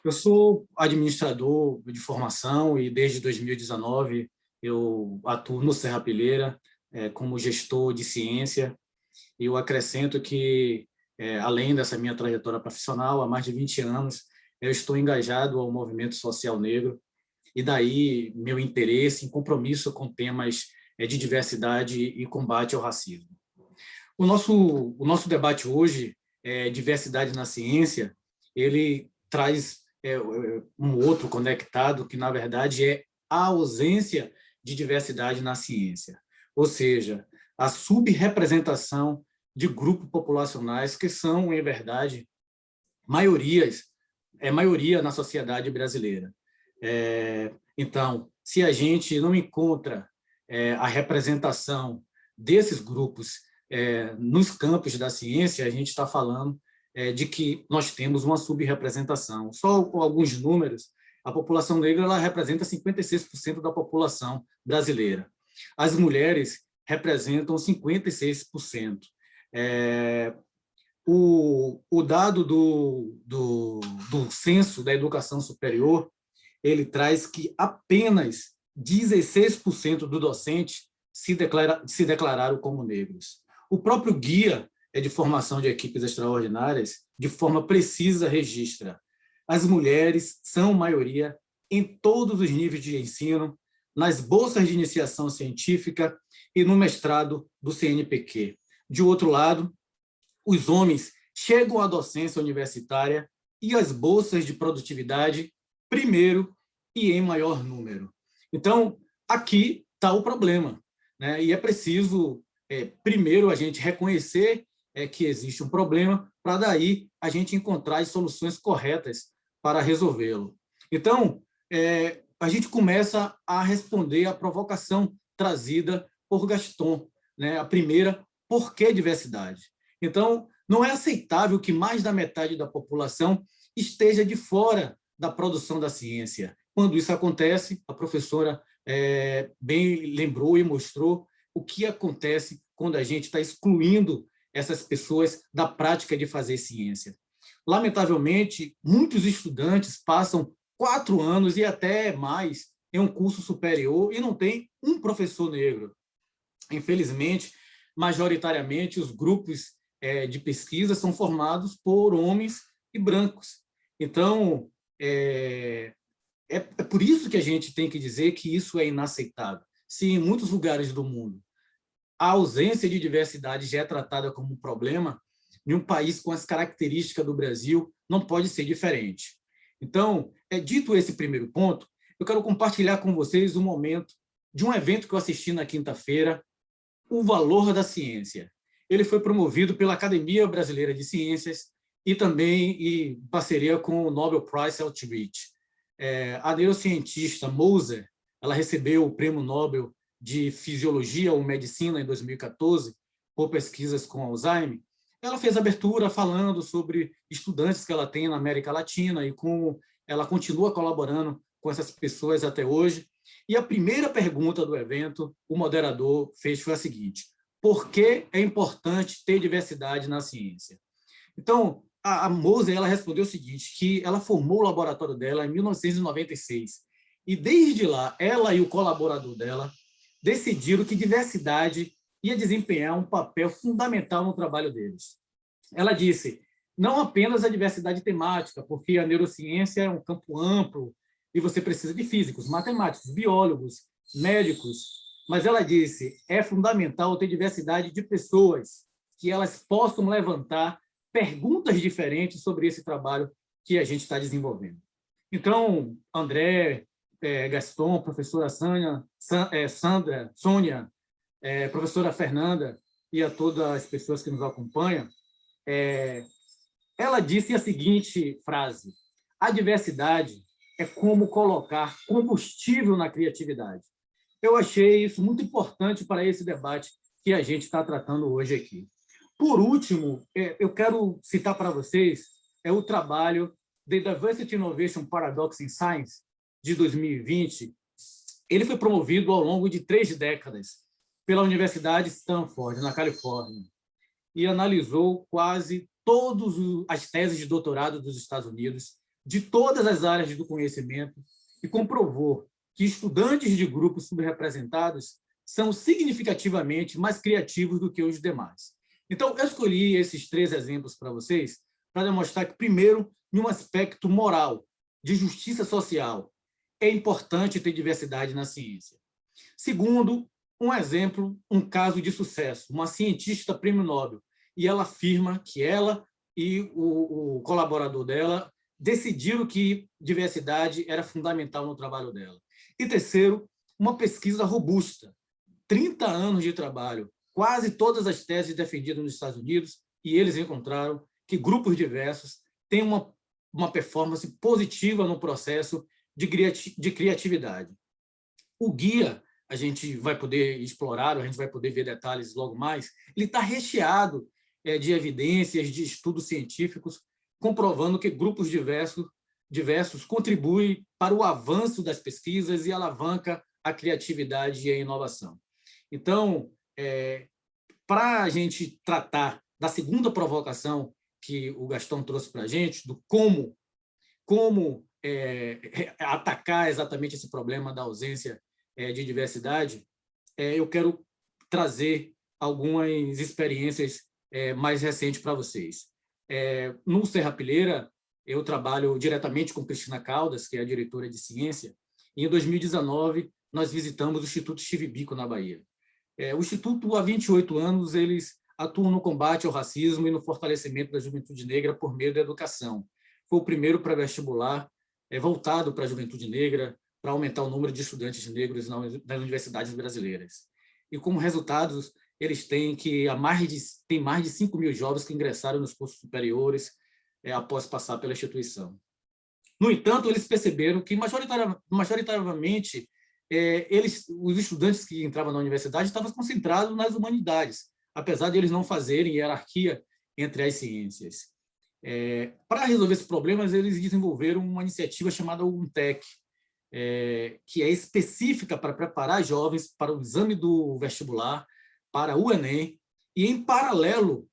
Eu sou administrador de formação e desde 2019 eu atuo no Serrapilheira como gestor de ciência, e eu acrescento que, além dessa minha trajetória profissional, há mais de 20 anos, eu estou engajado ao movimento social negro, e daí meu interesse em compromisso com temas de diversidade e combate ao racismo. O nosso debate hoje, diversidade na ciência, ele traz um outro conectado, que, na verdade, é a ausência de diversidade na ciência, ou seja, a subrepresentação de grupos populacionais que são, em verdade, maioria na sociedade brasileira. Então, se a gente não encontra a representação desses grupos nos campos da ciência, a gente está falando de que nós temos uma subrepresentação. Só com alguns números, a população negra ela representa 56% da população brasileira. As mulheres representam 56%. O dado do Censo da Educação Superior, ele traz que apenas 16% do docente se declararam como negros. O próprio Guia de Formação de Equipes Extraordinárias, de forma precisa, registra: as mulheres são maioria em todos os níveis de ensino, nas bolsas de iniciação científica e no mestrado do CNPq. De outro lado, os homens chegam à docência universitária e às bolsas de produtividade primeiro e em maior número. Então, aqui está o problema, né? E é preciso, primeiro, a gente reconhecer que existe um problema, para daí a gente encontrar as soluções corretas para resolvê-lo. Então, a gente começa a responder à provocação trazida por Gaston, né? A primeira, por que diversidade? Então, não é aceitável que mais da metade da população esteja de fora da produção da ciência. Quando isso acontece, a professora bem lembrou e mostrou o que acontece quando a gente está excluindo essas pessoas da prática de fazer ciência. Lamentavelmente, muitos estudantes passam 4 anos e até mais em um curso superior e não tem um professor negro. Infelizmente, majoritariamente, os grupos de pesquisa são formados por homens e brancos. Então, é por isso que a gente tem que dizer que isso é inaceitável. Se em muitos lugares do mundo a ausência de diversidade já é tratada como um problema, em um país com as características do Brasil, não pode ser diferente. Então, dito esse primeiro ponto, eu quero compartilhar com vocês um momento de um evento que eu assisti na quinta-feira, O Valor da Ciência. Ele foi promovido pela Academia Brasileira de Ciências e também em parceria com o Nobel Prize Outreach. A neurocientista Moser, ela recebeu o Prêmio Nobel de Fisiologia ou Medicina em 2014 por pesquisas com Alzheimer. Ela fez abertura falando sobre estudantes que ela tem na América Latina e como ela continua colaborando com essas pessoas até hoje. E a primeira pergunta do evento, o moderador fez foi a seguinte: por que é importante ter diversidade na ciência? Então, a Moser, ela respondeu o seguinte, que ela formou o laboratório dela em 1996, e desde lá, ela e o colaborador dela decidiram que diversidade ia desempenhar um papel fundamental no trabalho deles. Ela disse, não apenas a diversidade temática, porque a neurociência é um campo amplo e você precisa de físicos, matemáticos, biólogos, médicos, mas ela disse, é fundamental ter diversidade de pessoas, que elas possam levantar perguntas diferentes sobre esse trabalho que a gente está desenvolvendo. Então, André, Gaston, professora Sandra, Sônia, professora Fernanda e a todas as pessoas que nos acompanham, ela disse a seguinte frase: a diversidade é como colocar combustível na criatividade. Eu achei isso muito importante para esse debate que a gente está tratando hoje aqui. Por último, eu quero citar para vocês o trabalho The Diversity Innovation Paradox in Science, de 2020. Ele foi promovido ao longo de 3 décadas pela Universidade Stanford, na Califórnia, e analisou quase todas as teses de doutorado dos Estados Unidos, de todas as áreas do conhecimento, e comprovou que estudantes de grupos subrepresentados são significativamente mais criativos do que os demais. Então, eu escolhi esses 3 exemplos para vocês para demonstrar que, primeiro, em um aspecto moral, de justiça social, é importante ter diversidade na ciência. Segundo, um exemplo, um caso de sucesso, uma cientista prêmio Nobel, e ela afirma que ela e o colaborador dela decidiram que diversidade era fundamental no trabalho dela. E terceiro, uma pesquisa robusta, 30 anos de trabalho, quase todas as teses defendidas nos Estados Unidos, e eles encontraram que grupos diversos têm uma performance positiva no processo de criatividade. O guia, a gente vai poder explorar, a gente vai poder ver detalhes logo mais, ele está recheado de evidências, de estudos científicos, comprovando que grupos diversos contribuem para o avanço das pesquisas e alavanca a criatividade e a inovação. Então, para a gente tratar da segunda provocação que o Gaston trouxe para a gente, do como atacar exatamente esse problema da ausência de diversidade, eu quero trazer algumas experiências mais recentes para vocês. No Serrapilheira, eu trabalho diretamente com Cristina Caldas, que é a diretora de ciência, e em 2019 nós visitamos o Instituto Chivibico, na Bahia. O Instituto, há 28 anos, eles atuam no combate ao racismo e no fortalecimento da juventude negra por meio da educação. Foi o primeiro pré-vestibular voltado para a juventude negra, para aumentar o número de estudantes negros nas universidades brasileiras. E, como resultados, eles têm mais de 5 mil jovens que ingressaram nos cursos superiores após passar pela instituição. No entanto, eles perceberam que, majoritariamente, os estudantes que entravam na universidade estavam concentrados nas humanidades, apesar de eles não fazerem hierarquia entre as ciências. Para resolver esses problemas, eles desenvolveram uma iniciativa chamada UNTEC, que é específica para preparar jovens para o exame do vestibular, para o Enem e, em paralelo,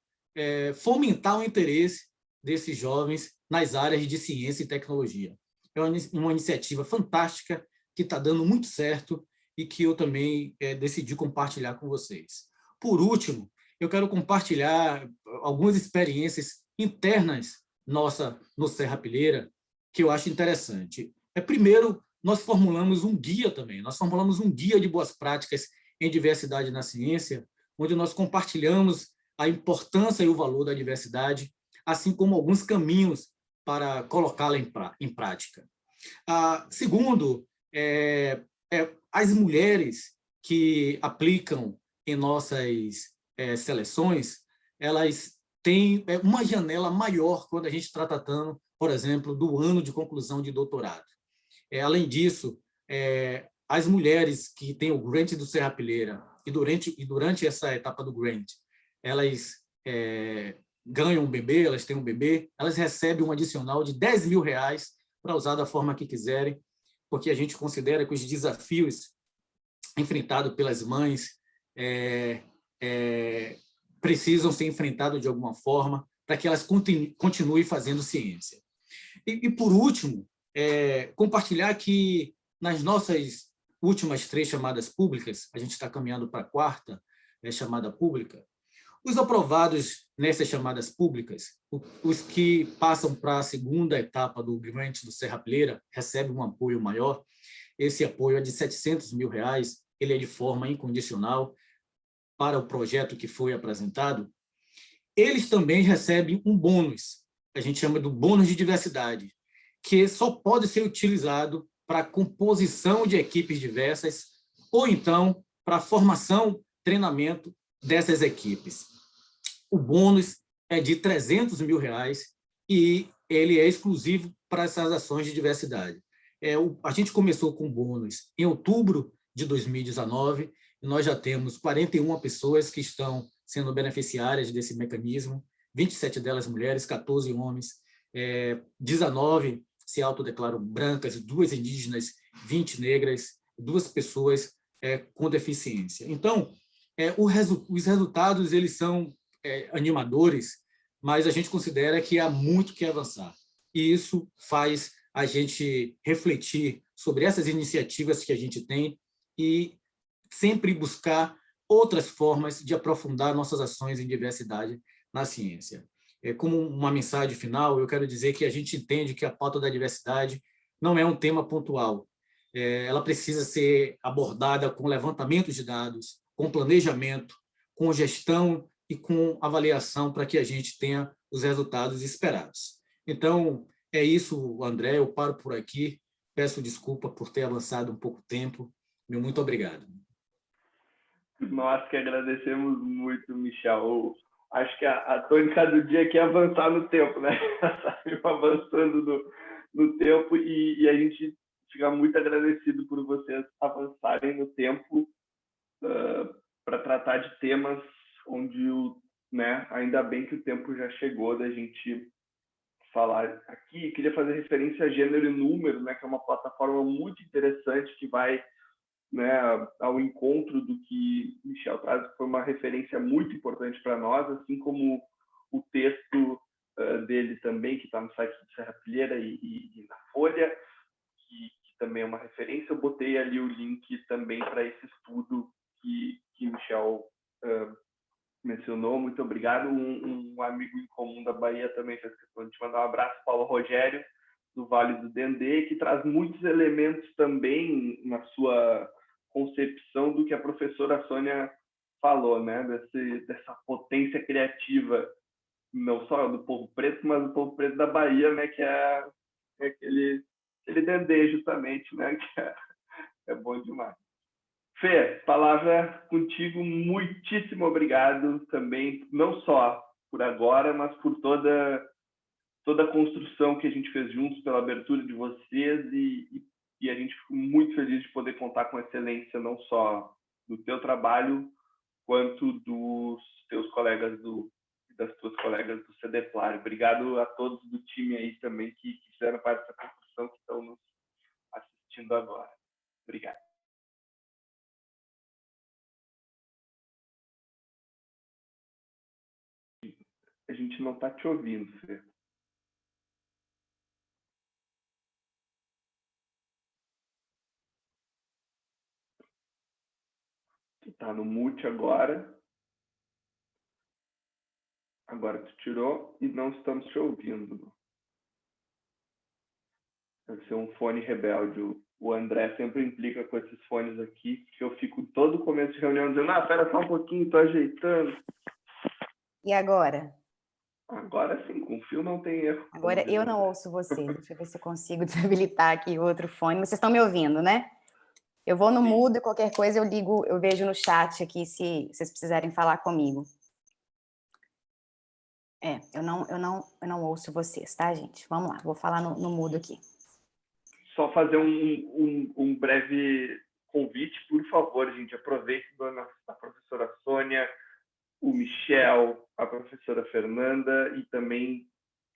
fomentar o interesse desses jovens nas áreas de ciência e tecnologia. É uma iniciativa fantástica que está dando muito certo e que eu também decidi compartilhar com vocês. Por último, eu quero compartilhar algumas experiências internas nossa no Serrapilheira que eu acho interessante. Primeiro, nós formulamos um guia também, nós formulamos um guia de boas práticas em diversidade na ciência, onde nós compartilhamos a importância e o valor da diversidade, assim como alguns caminhos para colocá-la em prática. Segundo, as mulheres que aplicam em nossas seleções, elas têm uma janela maior quando a gente está tratando, por exemplo, do ano de conclusão de doutorado. Além disso, as mulheres que têm o grant do Serrapilheira e durante essa etapa do grant, elas ganham um bebê, elas têm um bebê, elas recebem um adicional de R$10.000 para usar da forma que quiserem, porque a gente considera que os desafios enfrentados pelas mães precisam ser enfrentados de alguma forma para que elas continuem fazendo ciência. E por último, compartilhar que nas nossas últimas 3 chamadas públicas, a gente está caminhando para a 4ª chamada pública, os aprovados nessas chamadas públicas, os que passam para a 2ª etapa do grant do Serrapilheira, recebem um apoio maior. Esse apoio é de R$700.000, ele é de forma incondicional para o projeto que foi apresentado. Eles também recebem um bônus, a gente chama do bônus de diversidade, que só pode ser utilizado para a composição de equipes diversas ou então para a formação, treinamento dessas equipes. O bônus é de R$300.000 e ele é exclusivo para essas ações de diversidade. A gente começou com bônus em outubro de 2019 e nós já temos 41 pessoas que estão sendo beneficiárias desse mecanismo, 27 delas mulheres, 14 homens, 19 se autodeclaram brancas, 2 indígenas, 20 negras, 2 pessoas com deficiência. Então, os resultados eles são animadores, mas a gente considera que há muito que avançar. E isso faz a gente refletir sobre essas iniciativas que a gente tem e sempre buscar outras formas de aprofundar nossas ações em diversidade na ciência. Como uma mensagem final, eu quero dizer que a gente entende que a pauta da diversidade não é um tema pontual. Ela precisa ser abordada com levantamento de dados, com planejamento, com gestão e com avaliação para que a gente tenha os resultados esperados. Então, é isso, André, eu paro por aqui, peço desculpa por ter avançado um pouco tempo, meu muito obrigado. Nós que agradecemos muito, Michel. Acho que a tônica do dia aqui é avançar no tempo, né? Saiu avançando no tempo e a gente fica muito agradecido por vocês avançarem no tempo para tratar de temas onde ainda bem que o tempo já chegou da gente falar aqui. Queria fazer referência a Gênero e Número, né, que é uma plataforma muito interessante que vai ao encontro do que Michel traz, que foi uma referência muito importante para nós, assim como o texto dele também, que está no site do Serrapilheira e na Folha, que também é uma referência. Eu botei ali o link também para esse estudo que Michel mencionou. Muito obrigado. Um amigo em comum da Bahia também fez questão de te mandar um abraço, Paulo Rogério, do Vale do Dendê, que traz muitos elementos também na sua concepção do que a professora Sônia falou, né? Dessa potência criativa, não só do povo preto, mas do povo preto da Bahia, né? Que é aquele Dendê, justamente, né? Que é bom demais. Fê, palavra contigo, muitíssimo obrigado também, não só por agora, mas por toda a construção que a gente fez juntos, pela abertura de vocês e a gente ficou muito feliz de poder contar com excelência, não só do teu trabalho, quanto dos teus colegas das tuas colegas do CDPLAR. Obrigado a todos do time aí também que fizeram parte dessa construção, que estão nos assistindo agora. Obrigado. não está te ouvindo, Fê. Tu está no mute agora. Agora tu tirou e não estamos te ouvindo. Deve ser um fone rebelde. O André sempre implica com esses fones aqui, que eu fico todo começo de reunião dizendo, espera só um pouquinho, tô ajeitando. E agora? Agora sim, com fio não tem erro. Agora eu não ouço vocês. Deixa eu ver se eu consigo desabilitar aqui o outro fone. Vocês estão me ouvindo, né? Eu vou no mudo e qualquer coisa eu ligo, eu vejo no chat aqui se vocês precisarem falar comigo. Eu não ouço vocês, tá, gente? Vamos lá, vou falar no mudo aqui. Só fazer um breve convite, por favor, gente. Aproveite a professora Sônia, o Michel, a professora Fernanda, e também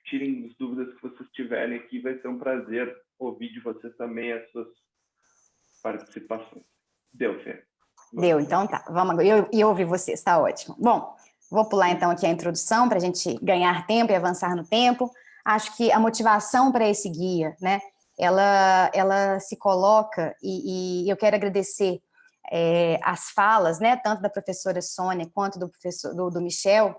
tirem as dúvidas que vocês tiverem aqui. Vai ser um prazer ouvir de vocês também as suas participações. Deu, Fê? Deu, então tá. Vamos agora. Eu ouvi vocês, tá ótimo. Bom, vou pular então aqui a introdução para a gente ganhar tempo e avançar no tempo. Acho que a motivação para esse guia, né? Ela se coloca, e eu quero agradecer as falas, né, tanto da professora Sônia quanto do Michel,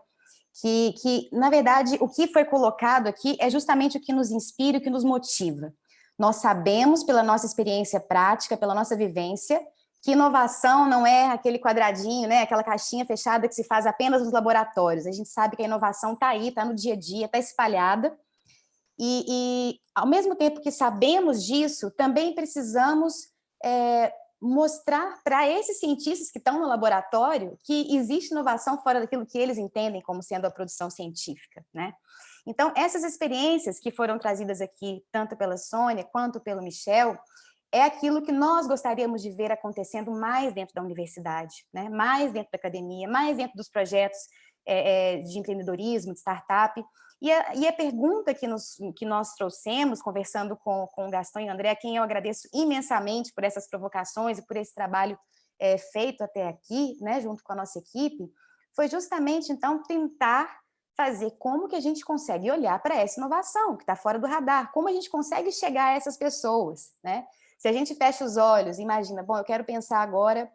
que, na verdade, o que foi colocado aqui é justamente o que nos inspira, o que nos motiva. Nós sabemos, pela nossa experiência prática, pela nossa vivência, que inovação não é aquele quadradinho, né, aquela caixinha fechada que se faz apenas nos laboratórios. A gente sabe que a inovação está aí, está no dia a dia, está espalhada. E, ao mesmo tempo que sabemos disso, também precisamos mostrar para esses cientistas que estão no laboratório que existe inovação fora daquilo que eles entendem como sendo a produção científica, né? Então, essas experiências que foram trazidas aqui, tanto pela Sônia quanto pelo Michel, é aquilo que nós gostaríamos de ver acontecendo mais dentro da universidade, né? Mais dentro da academia, mais dentro dos projetos de empreendedorismo, de startup. E a pergunta que nós trouxemos, conversando com o Gastão e o André, a quem eu agradeço imensamente por essas provocações e por esse trabalho feito até aqui, né, junto com a nossa equipe, foi justamente, então, tentar fazer como que a gente consegue olhar para essa inovação que está fora do radar, como a gente consegue chegar a essas pessoas, né? Se a gente fecha os olhos, imagina, bom, eu quero pensar agora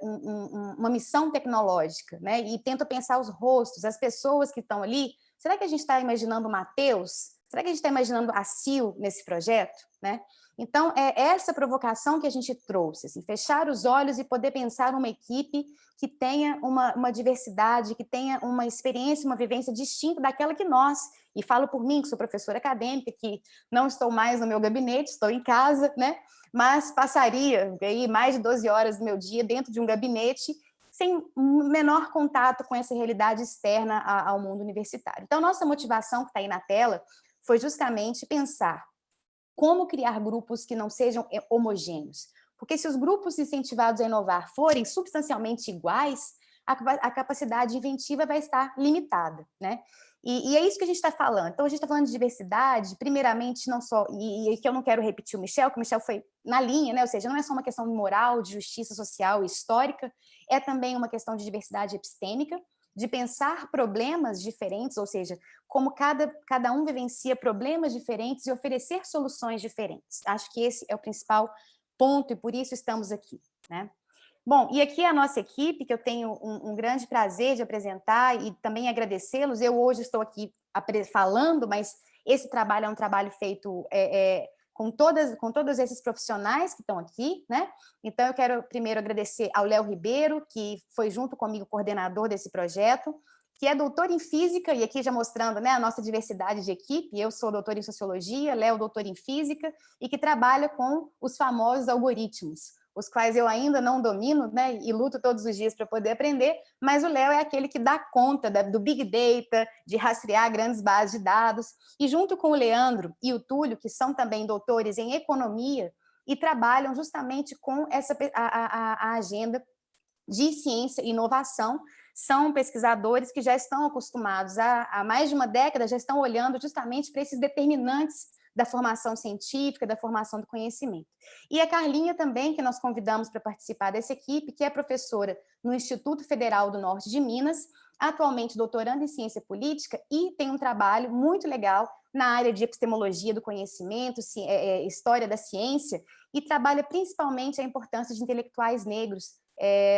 uma missão tecnológica, né? E tento pensar os rostos, as pessoas que estão ali. Será que a gente está imaginando o Matheus? Será que a gente está imaginando a Sil nesse projeto? Né? Então, é essa provocação que a gente trouxe, assim, fechar os olhos e poder pensar numa equipe que tenha uma diversidade, que tenha uma experiência, uma vivência distinta daquela que nós, e falo por mim, que sou professora acadêmica, que não estou mais no meu gabinete, estou em casa, né? Mas passaria aí mais de 12 horas do meu dia dentro de um gabinete, sem menor contato com essa realidade externa ao mundo universitário. Então, nossa motivação, que está aí na tela, foi justamente pensar como criar grupos que não sejam homogêneos. Porque se os grupos incentivados a inovar forem substancialmente iguais, a capacidade inventiva vai estar limitada, né? E é isso que a gente está falando. Então, a gente está falando de diversidade, primeiramente, não só... E que eu não quero repetir o Michel, que o Michel foi na linha, né? Ou seja, não é só uma questão de moral, de justiça social e histórica, é também uma questão de diversidade epistêmica, de pensar problemas diferentes, ou seja, como cada um vivencia problemas diferentes e oferecer soluções diferentes. Acho que esse é o principal ponto e por isso estamos aqui, né? Bom, e aqui a nossa equipe, que eu tenho um grande prazer de apresentar e também agradecê-los. Eu hoje estou aqui falando, mas esse trabalho é um trabalho feito com todos esses profissionais que estão aqui, né? Então, eu quero primeiro agradecer ao Léo Ribeiro, que foi junto comigo coordenador desse projeto, que é doutor em física, e aqui já mostrando, né, a nossa diversidade de equipe. Eu sou doutor em sociologia, Léo doutor em física, e que trabalha com os famosos algoritmos, os quais eu ainda não domino, né, e luto todos os dias para poder aprender, mas o Léo é aquele que dá conta do Big Data, de rastrear grandes bases de dados, e junto com o Leandro e o Túlio, que são também doutores em economia, e trabalham justamente com a agenda de ciência e inovação, são pesquisadores que já estão acostumados há mais de uma década, já estão olhando justamente para esses determinantes da formação científica, da formação do conhecimento. E a Carlinha também, que nós convidamos para participar dessa equipe, que é professora no Instituto Federal do Norte de Minas atualmente doutorando em ciência política e tem um trabalho muito legal na área de epistemologia do conhecimento, história da ciência, e trabalha principalmente a importância de intelectuais negros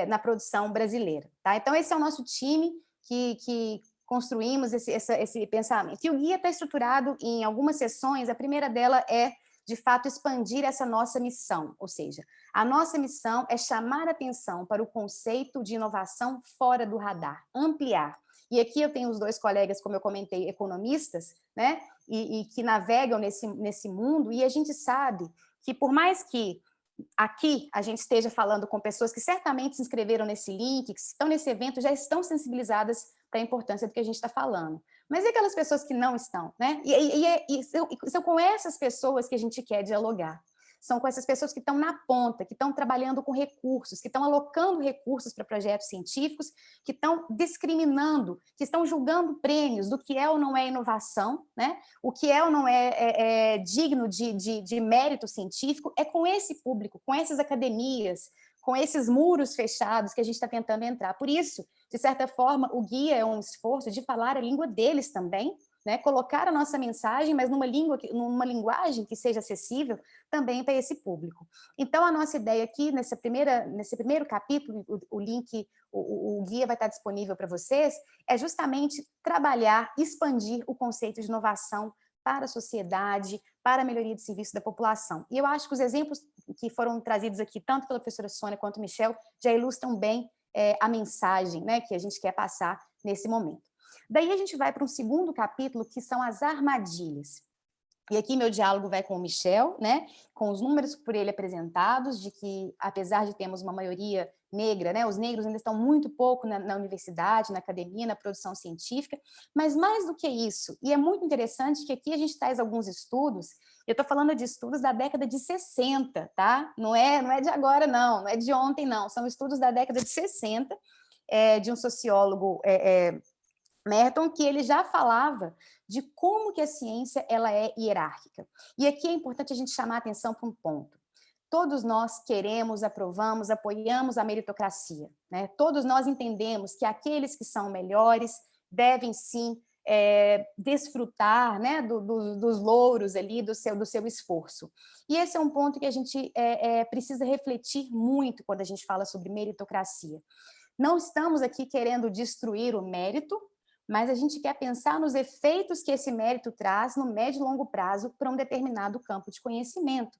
na produção brasileira. Tá? Então, esse é o nosso time que construímos esse pensamento. E o guia está estruturado em algumas sessões. A primeira dela é, de fato, expandir essa nossa missão, ou seja, a nossa missão é chamar atenção para o conceito de inovação fora do radar, ampliar. E aqui eu tenho os dois colegas, como eu comentei, economistas, né, e que navegam nesse mundo, e a gente sabe que, por mais que aqui a gente esteja falando com pessoas que certamente se inscreveram nesse link, que estão nesse evento, já estão sensibilizadas para a importância do que a gente está falando. Mas e aquelas pessoas que não estão, né? E são com essas pessoas que a gente quer dialogar. São com essas pessoas que estão na ponta, que estão trabalhando com recursos, que estão alocando recursos para projetos científicos, que estão discriminando, que estão julgando prêmios do que é ou não é inovação, né? O que é ou não é digno de mérito científico. É com esse público, com essas academias, com esses muros fechados que a gente está tentando entrar. Por isso, de certa forma, o guia é um esforço de falar a língua deles também, né, colocar a nossa mensagem, mas numa linguagem que seja acessível também para esse público. Então, a nossa ideia aqui, nesse primeiro capítulo, o link, o guia vai estar disponível para vocês, é justamente trabalhar, expandir o conceito de inovação para a sociedade, para a melhoria de serviço da população. E eu acho que os exemplos que foram trazidos aqui, tanto pela professora Sônia quanto o Michel, já ilustram bem a mensagem, né, que a gente quer passar nesse momento. Daí a gente vai para um segundo capítulo, que são as armadilhas. E aqui meu diálogo vai com o Michel, né, com os números por ele apresentados, de que, apesar de termos uma maioria negra, né, os negros ainda estão muito pouco na universidade, na academia, na produção científica, mas mais do que isso, e é muito interessante que aqui a gente traz alguns estudos, eu estou falando de estudos da década de 60, tá? Não é de agora, não é de ontem, não, são estudos da década de 60, de um sociólogo Merton, que ele já falava de como que a ciência ela é hierárquica. E aqui é importante a gente chamar a atenção para um ponto. Todos nós queremos, aprovamos, apoiamos a meritocracia, né? Todos nós entendemos que aqueles que são melhores devem, sim, desfrutar, né, dos louros ali, do seu esforço. E esse é um ponto que a gente precisa refletir muito quando a gente fala sobre meritocracia. Não estamos aqui querendo destruir o mérito, mas a gente quer pensar nos efeitos que esse mérito traz no médio e longo prazo para um determinado campo de conhecimento.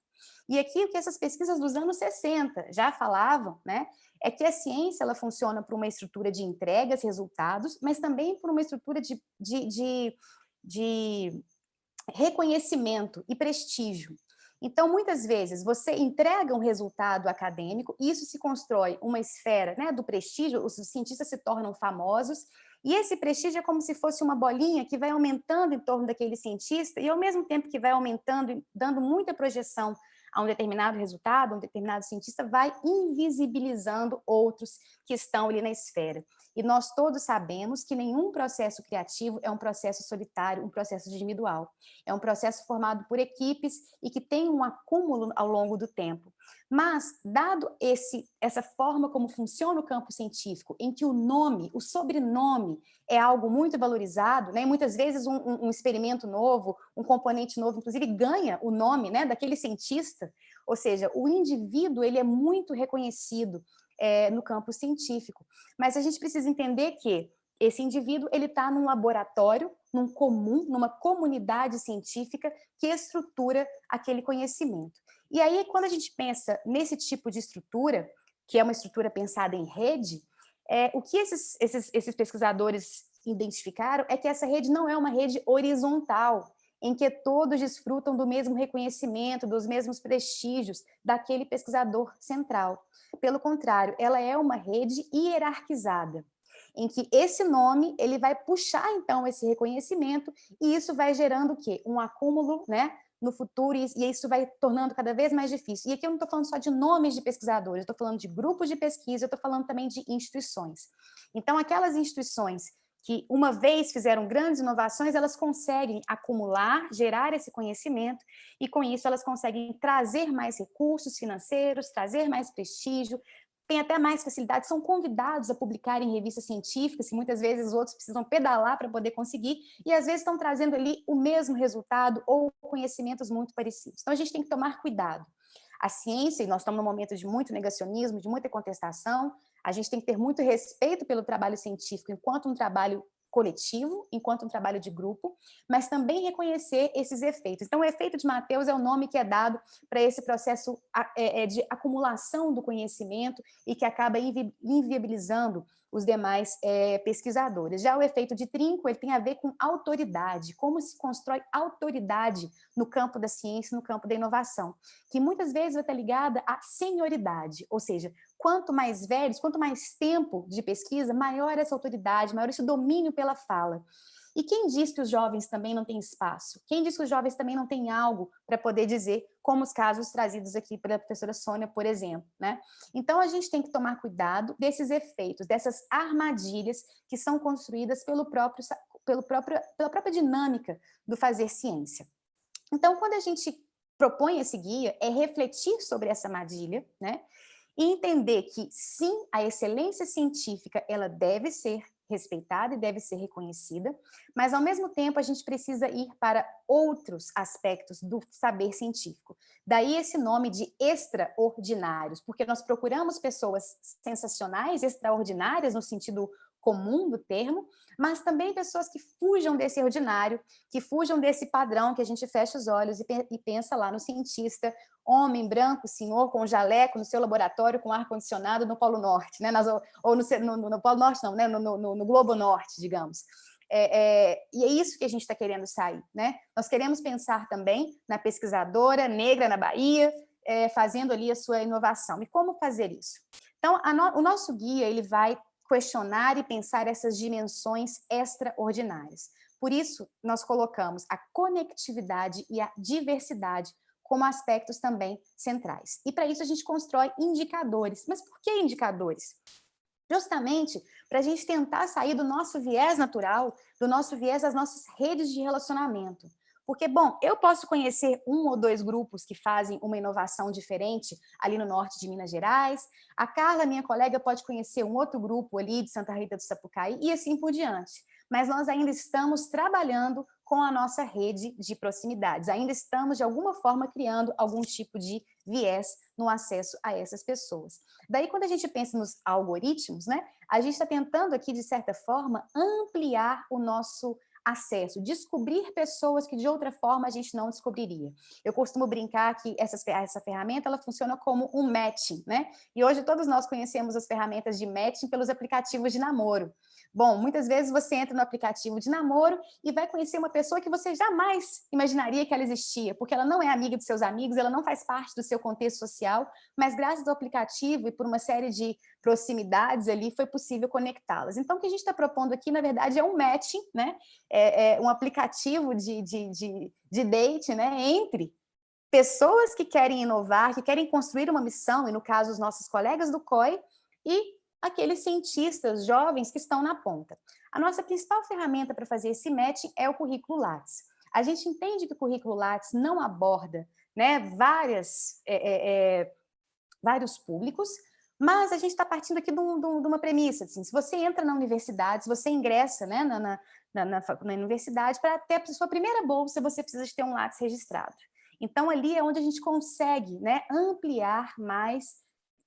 E aqui o que essas pesquisas dos anos 60 já falavam, né, é que a ciência ela funciona por uma estrutura de entregas, resultados, mas também por uma estrutura de reconhecimento e prestígio. Então, muitas vezes, você entrega um resultado acadêmico, e isso se constrói uma esfera, né, do prestígio, os cientistas se tornam famosos, e esse prestígio é como se fosse uma bolinha que vai aumentando em torno daquele cientista, e ao mesmo tempo que vai aumentando, dando muita projeção a um determinado resultado, um determinado cientista, vai invisibilizando outros que estão ali na esfera. E nós todos sabemos que nenhum processo criativo é um processo solitário, um processo individual. É um processo formado por equipes e que tem um acúmulo ao longo do tempo. Mas, dado essa forma como funciona o campo científico, em que o nome, o sobrenome, é algo muito valorizado, né? Muitas vezes um experimento novo, um componente novo, inclusive, ganha o nome, né, daquele cientista, ou seja, o indivíduo ele é muito reconhecido no campo científico. Mas a gente precisa entender que esse indivíduo ele está num laboratório, numa comunidade científica que estrutura aquele conhecimento. E aí, quando a gente pensa nesse tipo de estrutura, que é uma estrutura pensada em rede, o que esses pesquisadores identificaram é que essa rede não é uma rede horizontal, em que todos desfrutam do mesmo reconhecimento, dos mesmos prestígios daquele pesquisador central. Pelo contrário, ela é uma rede hierarquizada, em que esse nome ele vai puxar, então, esse reconhecimento, e isso vai gerando o quê? Um acúmulo, né, no futuro, e isso vai tornando cada vez mais difícil. E aqui eu não estou falando só de nomes de pesquisadores, eu estou falando de grupos de pesquisa, eu estou falando também de instituições. Então, aquelas instituições que, uma vez fizeram grandes inovações, elas conseguem acumular, gerar esse conhecimento, e com isso elas conseguem trazer mais recursos financeiros, trazer mais prestígio, têm até mais facilidade, são convidados a publicar em revistas científicas, que muitas vezes os outros precisam pedalar para poder conseguir, e às vezes estão trazendo ali o mesmo resultado ou conhecimentos muito parecidos. Então, a gente tem que tomar cuidado. A ciência, e nós estamos num momento de muito negacionismo, de muita contestação, a gente tem que ter muito respeito pelo trabalho científico enquanto um trabalho coletivo, enquanto um trabalho de grupo, mas também reconhecer esses efeitos. Então, o efeito de Matheus é o nome que é dado para esse processo de acumulação do conhecimento e que acaba inviabilizando os demais pesquisadores. Já o efeito de Trinco, ele tem a ver com autoridade, como se constrói autoridade no campo da ciência, no campo da inovação, que muitas vezes vai estar ligada à senioridade, ou seja, quanto mais velhos, quanto mais tempo de pesquisa, maior essa autoridade, maior esse domínio pela fala. E quem diz que os jovens também não têm espaço? Quem diz que os jovens também não têm algo para poder dizer, como os casos trazidos aqui pela professora Sônia, por exemplo, né? Então, a gente tem que tomar cuidado desses efeitos, dessas armadilhas que são construídas pela própria dinâmica do fazer ciência. Então, quando a gente propõe esse guia, é refletir sobre essa armadilha, né? E entender que, sim, a excelência científica ela deve ser respeitada e deve ser reconhecida, mas, ao mesmo tempo, a gente precisa ir para outros aspectos do saber científico. Daí esse nome de extraordinários, porque nós procuramos pessoas sensacionais, extraordinárias, no sentido comum do termo, mas também pessoas que fujam desse ordinário, que fujam desse padrão que a gente fecha os olhos e pensa lá no cientista, homem, branco, senhor, com jaleco, no seu laboratório, com ar-condicionado no Polo Norte, né? Ou no Polo Norte não, né? No Globo Norte, digamos. E é isso que a gente está querendo sair, né? Nós queremos pensar também na pesquisadora negra na Bahia, fazendo ali a sua inovação. E como fazer isso? Então, o nosso guia, ele vai questionar e pensar essas dimensões extraordinárias. Por isso, nós colocamos a conectividade e a diversidade como aspectos também centrais. E para isso a gente constrói indicadores. Mas por que indicadores? Justamente para a gente tentar sair do nosso viés natural, do nosso viés das nossas redes de relacionamento. Porque, bom, eu posso conhecer 1 ou 2 grupos que fazem uma inovação diferente ali no norte de Minas Gerais, a Carla, minha colega, pode conhecer um outro grupo ali de Santa Rita do Sapucaí e assim por diante. Mas nós ainda estamos trabalhando com a nossa rede de proximidades, ainda estamos, de alguma forma, criando algum tipo de viés no acesso a essas pessoas. Daí, quando a gente pensa nos algoritmos, né, a gente está tentando aqui, de certa forma, ampliar o nosso acesso, descobrir pessoas que de outra forma a gente não descobriria. Eu costumo brincar que essa ferramenta ela funciona como um matching, né? E hoje todos nós conhecemos as ferramentas de matching pelos aplicativos de namoro. Bom, muitas vezes você entra no aplicativo de namoro e vai conhecer uma pessoa que você jamais imaginaria que ela existia, porque ela não é amiga dos seus amigos, ela não faz parte do seu contexto social, mas graças ao aplicativo e por uma série de proximidades ali, foi possível conectá-las. Então, o que a gente está propondo aqui, na verdade, é um matching, né? Um aplicativo de date, né? Entre pessoas que querem inovar, que querem construir uma missão, e no caso, os nossos colegas do COI, e aqueles cientistas jovens que estão na ponta. A nossa principal ferramenta para fazer esse matching é o currículo Lattes. A gente entende que o currículo Lattes não aborda, né, vários públicos, mas a gente está partindo aqui de uma premissa, assim, se você entra na universidade, se você ingressa, né, na universidade, para ter a sua primeira bolsa, você precisa de ter um Lattes registrado. Então, ali é onde a gente consegue, né, ampliar mais,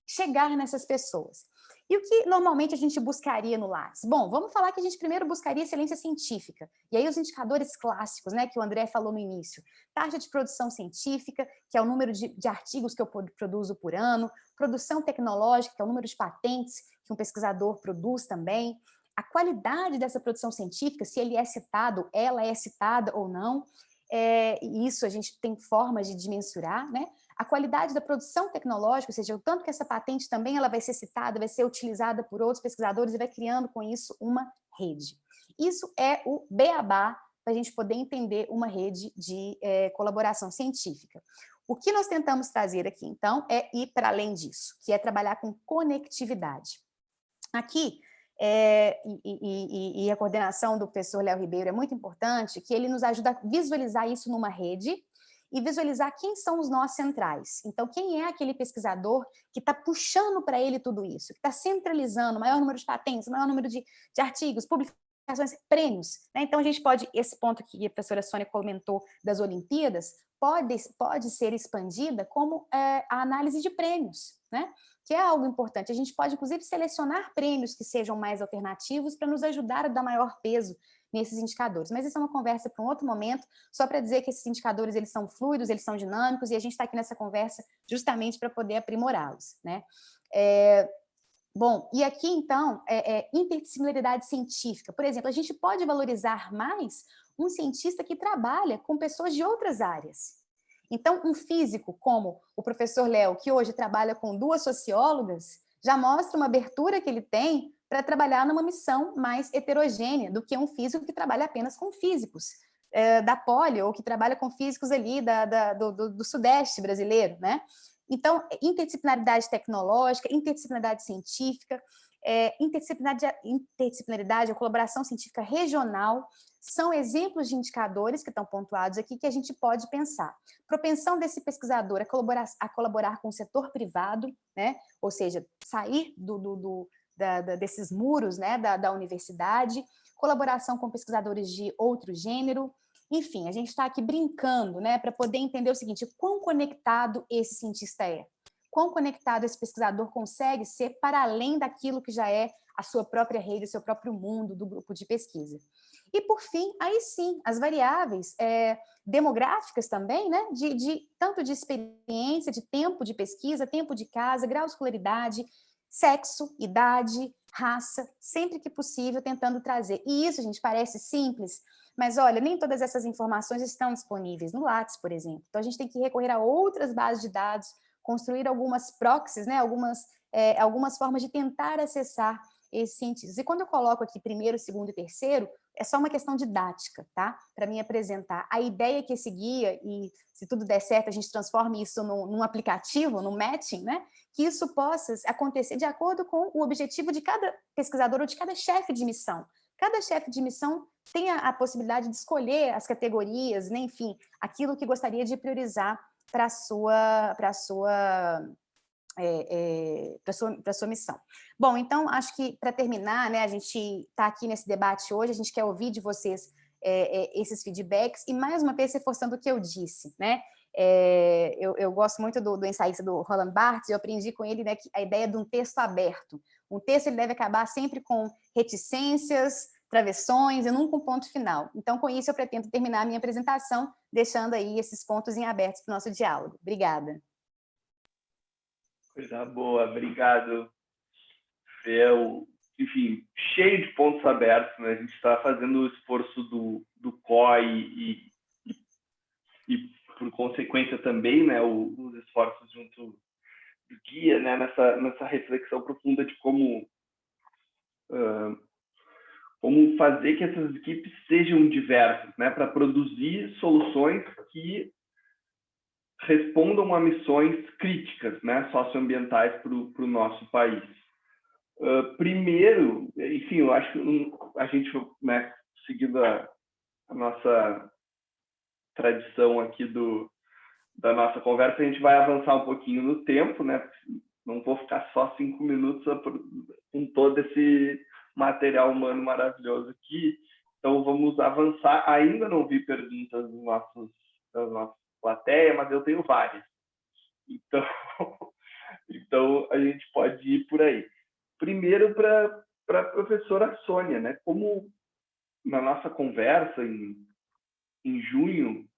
chegar nessas pessoas. E o que normalmente a gente buscaria no Lattes? Bom, vamos falar que a gente primeiro buscaria excelência científica. E aí os indicadores clássicos, né, que o André falou no início. Taxa de produção científica, que é o número de artigos que eu produzo por ano. Produção tecnológica, que é o número de patentes que um pesquisador produz também. A qualidade dessa produção científica, se ele é citado, ela é citada ou não. Isso a gente tem formas de mensurar, né? A qualidade da produção tecnológica, ou seja, o tanto que essa patente também ela vai ser citada, vai ser utilizada por outros pesquisadores e vai criando com isso uma rede. Isso é o beabá para a gente poder entender uma rede de colaboração científica. O que nós tentamos trazer aqui, então, é ir para além disso, que é trabalhar com conectividade. Aqui, a coordenação do professor Léo Ribeiro é muito importante, que ele nos ajuda a visualizar isso numa rede e visualizar quem são os nós centrais. Então, quem é aquele pesquisador que está puxando para ele tudo isso, que está centralizando o maior número de patentes, o maior número de artigos, publicações, prêmios, né? Então, a gente pode, esse ponto que a professora Sônia comentou das Olimpíadas, pode ser expandida como a análise de prêmios, né? Que é algo importante. A gente pode, inclusive, selecionar prêmios que sejam mais alternativos para nos ajudar a dar maior peso nesses indicadores. Mas isso é uma conversa para um outro momento, só para dizer que esses indicadores eles são fluidos, eles são dinâmicos, e a gente está aqui nessa conversa justamente para poder aprimorá-los, né? Bom, e aqui, então, interdisciplinaridade científica. Por exemplo, a gente pode valorizar mais um cientista que trabalha com pessoas de outras áreas. Então, um físico como o professor Léo, que hoje trabalha com 2 sociólogas, já mostra uma abertura que ele tem para trabalhar numa missão mais heterogênea do que um físico que trabalha apenas com físicos da Poli, ou que trabalha com físicos ali do Sudeste brasileiro, né? Então, interdisciplinaridade tecnológica, interdisciplinaridade científica, interdisciplinaridade, a colaboração científica regional, são exemplos de indicadores que estão pontuados aqui que a gente pode pensar. Propensão desse pesquisador a colaborar com o setor privado, né? Ou seja, sair desses muros, né? da universidade, colaboração com pesquisadores de outro gênero. Enfim, a gente está aqui brincando, né, para poder entender o seguinte: quão conectado esse cientista é, quão conectado esse pesquisador consegue ser para além daquilo que já é a sua própria rede, o seu próprio mundo do grupo de pesquisa. E, por fim, aí sim, as variáveis demográficas também, né, tanto de experiência, de tempo de pesquisa, tempo de casa, grau de escolaridade, sexo, idade, raça, sempre que possível, tentando trazer. E isso, gente, parece simples, mas, olha, nem todas essas informações estão disponíveis no Lattes, por exemplo. Então, a gente tem que recorrer a outras bases de dados, construir algumas proxies, né, algumas formas de tentar acessar esses cientistas. E quando eu coloco aqui primeiro, segundo e terceiro, é só uma questão didática, tá? Para mim apresentar a ideia que esse guia, e se tudo der certo, a gente transforme isso num aplicativo, num matching, né? Que isso possa acontecer de acordo com o objetivo de cada pesquisador ou de cada chefe de missão. Cada chefe de missão tem a possibilidade de escolher as categorias, né? Enfim, aquilo que gostaria de priorizar para a sua missão. Bom, então, acho que, para terminar, né, a gente está aqui nesse debate hoje, a gente quer ouvir de vocês esses feedbacks, e, mais uma vez, reforçando o que eu disse, né? Eu gosto muito do ensaísta do Roland Barthes, e eu aprendi com ele, né, a ideia de um texto aberto. Um texto ele deve acabar sempre com reticências, travessões e nunca um ponto final. Então, com isso, eu pretendo terminar a minha apresentação, deixando aí esses pontos em aberto para o nosso diálogo. Obrigada. Coisa boa, obrigado, Fel. Enfim, cheio de pontos abertos, né? A gente está fazendo o esforço do COI e, por consequência, também, né, os esforços junto do guia, né, nessa reflexão profunda de como fazer que essas equipes sejam diversas, né, para produzir soluções que respondam a missões críticas, né, socioambientais para o nosso país. Primeiro, enfim, eu acho que a gente, né, seguindo a nossa tradição aqui da nossa conversa, a gente vai avançar um pouquinho no tempo, né? Não vou ficar só 5 minutos com todo esse material humano maravilhoso aqui. Então, vamos avançar. Ainda não vi perguntas da nossa plateia, mas eu tenho várias. Então a gente pode ir por aí. Primeiro, para a professora Sônia, né? Como na nossa conversa em junho,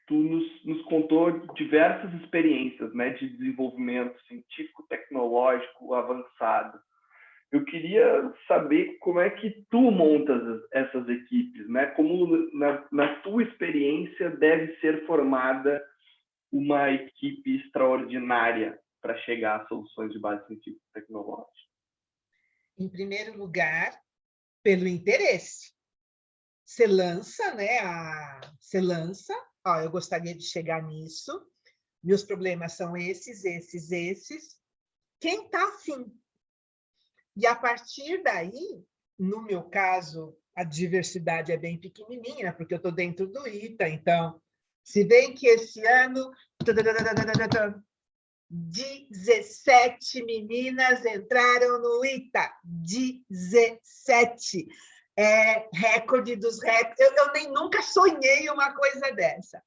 tu nos contou diversas experiências, né, de desenvolvimento científico, tecnológico, avançado. Eu queria saber como é que tu montas essas equipes, né? Como, na tua experiência, deve ser formada uma equipe extraordinária para chegar a soluções de base científica e tecnológica. Em primeiro lugar, pelo interesse. Você lança, né? Eu gostaria de chegar nisso. Meus problemas são esses. Quem está afim? E, a partir daí, no meu caso, a diversidade é bem pequenininha, porque eu estou dentro do ITA, então, se bem que esse ano 17 meninas entraram no ITA, 17. É recorde dos recordes. Eu nem nunca sonhei uma coisa dessa.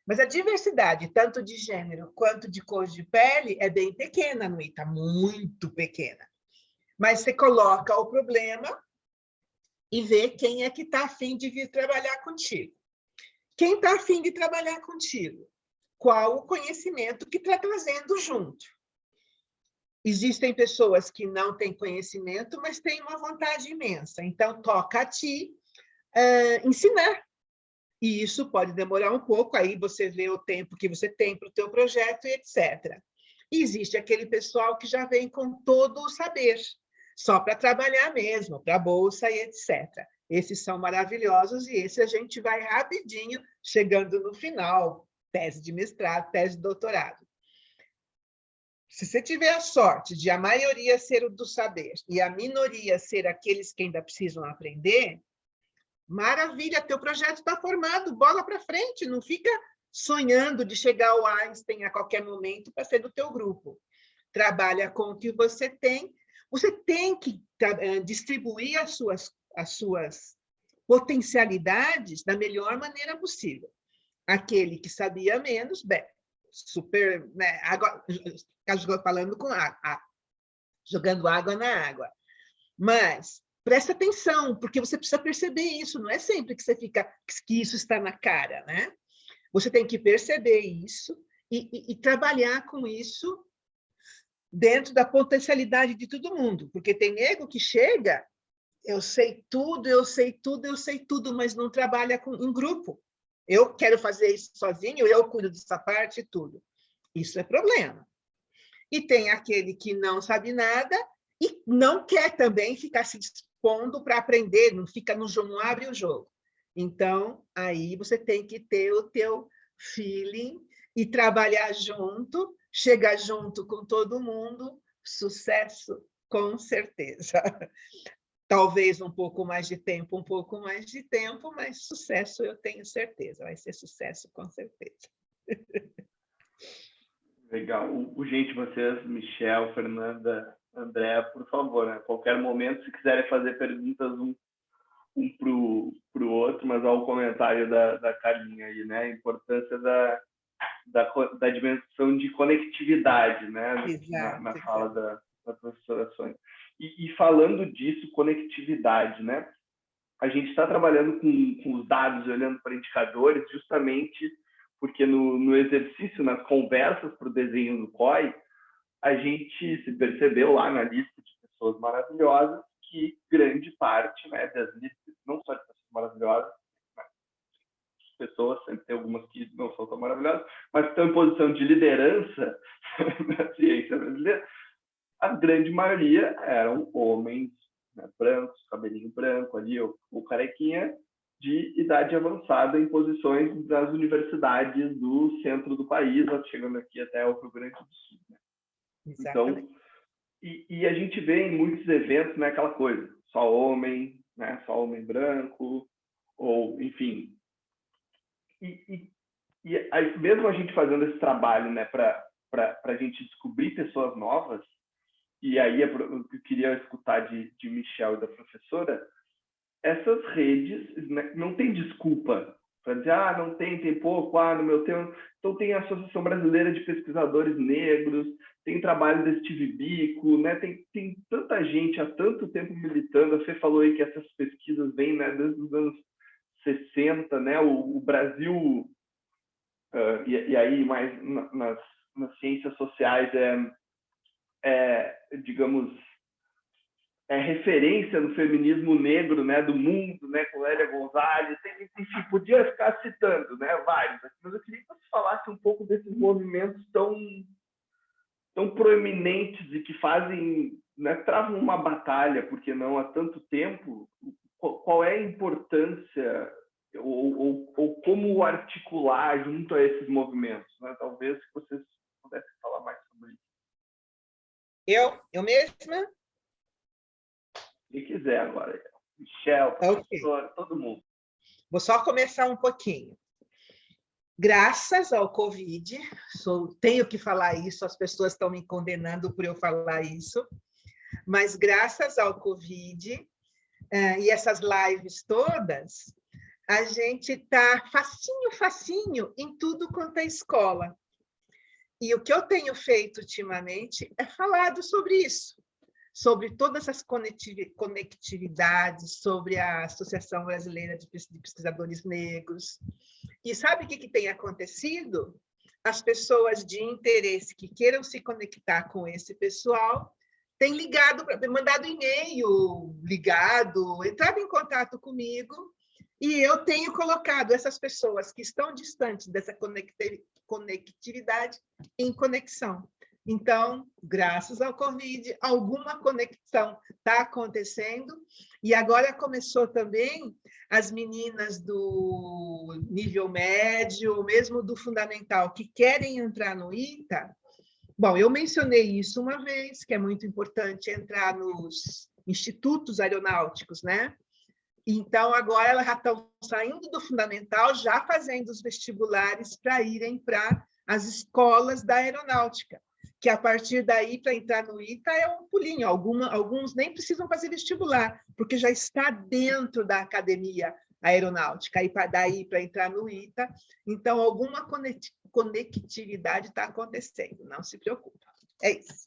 Mas a diversidade, tanto de gênero quanto de cor de pele, é bem pequena no ITA, muito pequena. Mas você coloca o problema e vê quem é que está afim de vir trabalhar contigo. Quem está afim de trabalhar contigo? Qual o conhecimento que está trazendo junto? Existem pessoas que não têm conhecimento, mas têm uma vontade imensa. Então, toca a ti ensinar. E isso pode demorar um pouco, aí você vê o tempo que você tem para o teu projeto e etc. E existe aquele pessoal que já vem com todo o saber, só para trabalhar mesmo, para a bolsa e etc. Esses são maravilhosos e esse a gente vai rapidinho, chegando no final, tese de mestrado, tese de doutorado. Se você tiver a sorte de a maioria ser o do saber e a minoria ser aqueles que ainda precisam aprender, maravilha, teu projeto está formado, bola para frente, não fica sonhando de chegar ao Einstein a qualquer momento para ser do teu grupo. Trabalha com o que você tem que distribuir as suas potencialidades da melhor maneira possível. Aquele que sabia menos, bem, super, né, água, falando com água, jogando água na água. Mas presta atenção, porque você precisa perceber isso, não é sempre que você fica que isso está na cara, né? Você tem que perceber isso e trabalhar com isso dentro da potencialidade de todo mundo, porque tem nego que chega, eu sei tudo, eu sei tudo, eu sei tudo, mas não trabalha em grupo. Eu quero fazer isso sozinho, eu cuido dessa parte e tudo. Isso é problema. E tem aquele que não sabe nada e não quer também ficar se dispondo para aprender, não fica no jogo, não abre o jogo. Então, aí você tem que ter o teu feeling e trabalhar junto, chegar junto com todo mundo, sucesso, com certeza. Talvez um pouco mais de tempo, mas sucesso eu tenho certeza, vai ser sucesso com certeza. Legal. Gente, vocês, Michel, Fernanda, André, por favor, né? Qualquer momento, se quiserem fazer perguntas um para o outro, mas ao comentário da Carlinha aí, né? A importância da dimensão de conectividade, né? Na fala da professora Sônia. E falando disso, conectividade, né? A gente está trabalhando com os dados, olhando para indicadores, justamente porque no exercício, nas conversas para o desenho do COI, a gente se percebeu lá na lista de pessoas maravilhosas que grande parte, né, das listas, não só de pessoas maravilhosas, pessoas, sempre tem algumas que não são tão maravilhosas, mas que estão em posição de liderança na ciência brasileira, a grande maioria eram homens, né, brancos, cabelinho branco ali, ou carequinha, de idade avançada em posições das universidades do centro do país, chegando aqui até o Rio Grande do Sul. Né? Então, e a gente vê em muitos eventos, né, aquela coisa, só homem, né, só homem branco, ou, enfim. E aí, mesmo a gente fazendo esse trabalho, né, para a gente descobrir pessoas novas, e aí eu queria escutar de Michel e da professora, essas redes, né, não tem desculpa para dizer, não tem pouco, no meu tempo. Então, tem a Associação Brasileira de Pesquisadores Negros, tem trabalho da Steve Biko, né, tem tanta gente há tanto tempo militando. Você falou aí que essas pesquisas vêm, né, desde os anos 60, né, o Brasil, e aí mais nas ciências sociais, digamos, referência no feminismo negro, né, do mundo, né, com Lélia Gonzalez, enfim, podia ficar citando, né, vários, mas eu queria que você falasse um pouco desses movimentos tão proeminentes e que fazem, né, travam uma batalha, porque não há tanto tempo. Qual é a importância ou como articular junto a esses movimentos, né? Talvez vocês pudessem falar mais sobre isso. Eu mesma? Se quiser agora. Michel, Ok. professor, todo mundo. Vou só começar um pouquinho. Graças ao Covid, tenho que falar isso, as pessoas estão me condenando por eu falar isso, mas graças ao Covid e essas lives todas, a gente está facinho em tudo quanto é escola. E o que eu tenho feito ultimamente é falado sobre isso, sobre todas essas conectividades, sobre a Associação Brasileira de Pesquisadores Negros. E sabe o que tem acontecido? As pessoas de interesse que queiram se conectar com esse pessoal têm ligado, mandado e-mail, entrado em contato comigo, e eu tenho colocado essas pessoas que estão distantes dessa conectividade em conexão. Então, graças ao Covid, alguma conexão está acontecendo, e agora começou também as meninas do nível médio, mesmo do fundamental, que querem entrar no ITA. Bom, eu mencionei isso uma vez, que é muito importante entrar nos institutos aeronáuticos, né? Então, agora elas já estão saindo do fundamental, já fazendo os vestibulares para irem para as escolas da aeronáutica, que a partir daí, para entrar no ITA, é um pulinho. Alguns nem precisam fazer vestibular, porque já está dentro da academia aeronáutica, e daí para entrar no ITA. Então, alguma conectividade está acontecendo, não se preocupa. É isso.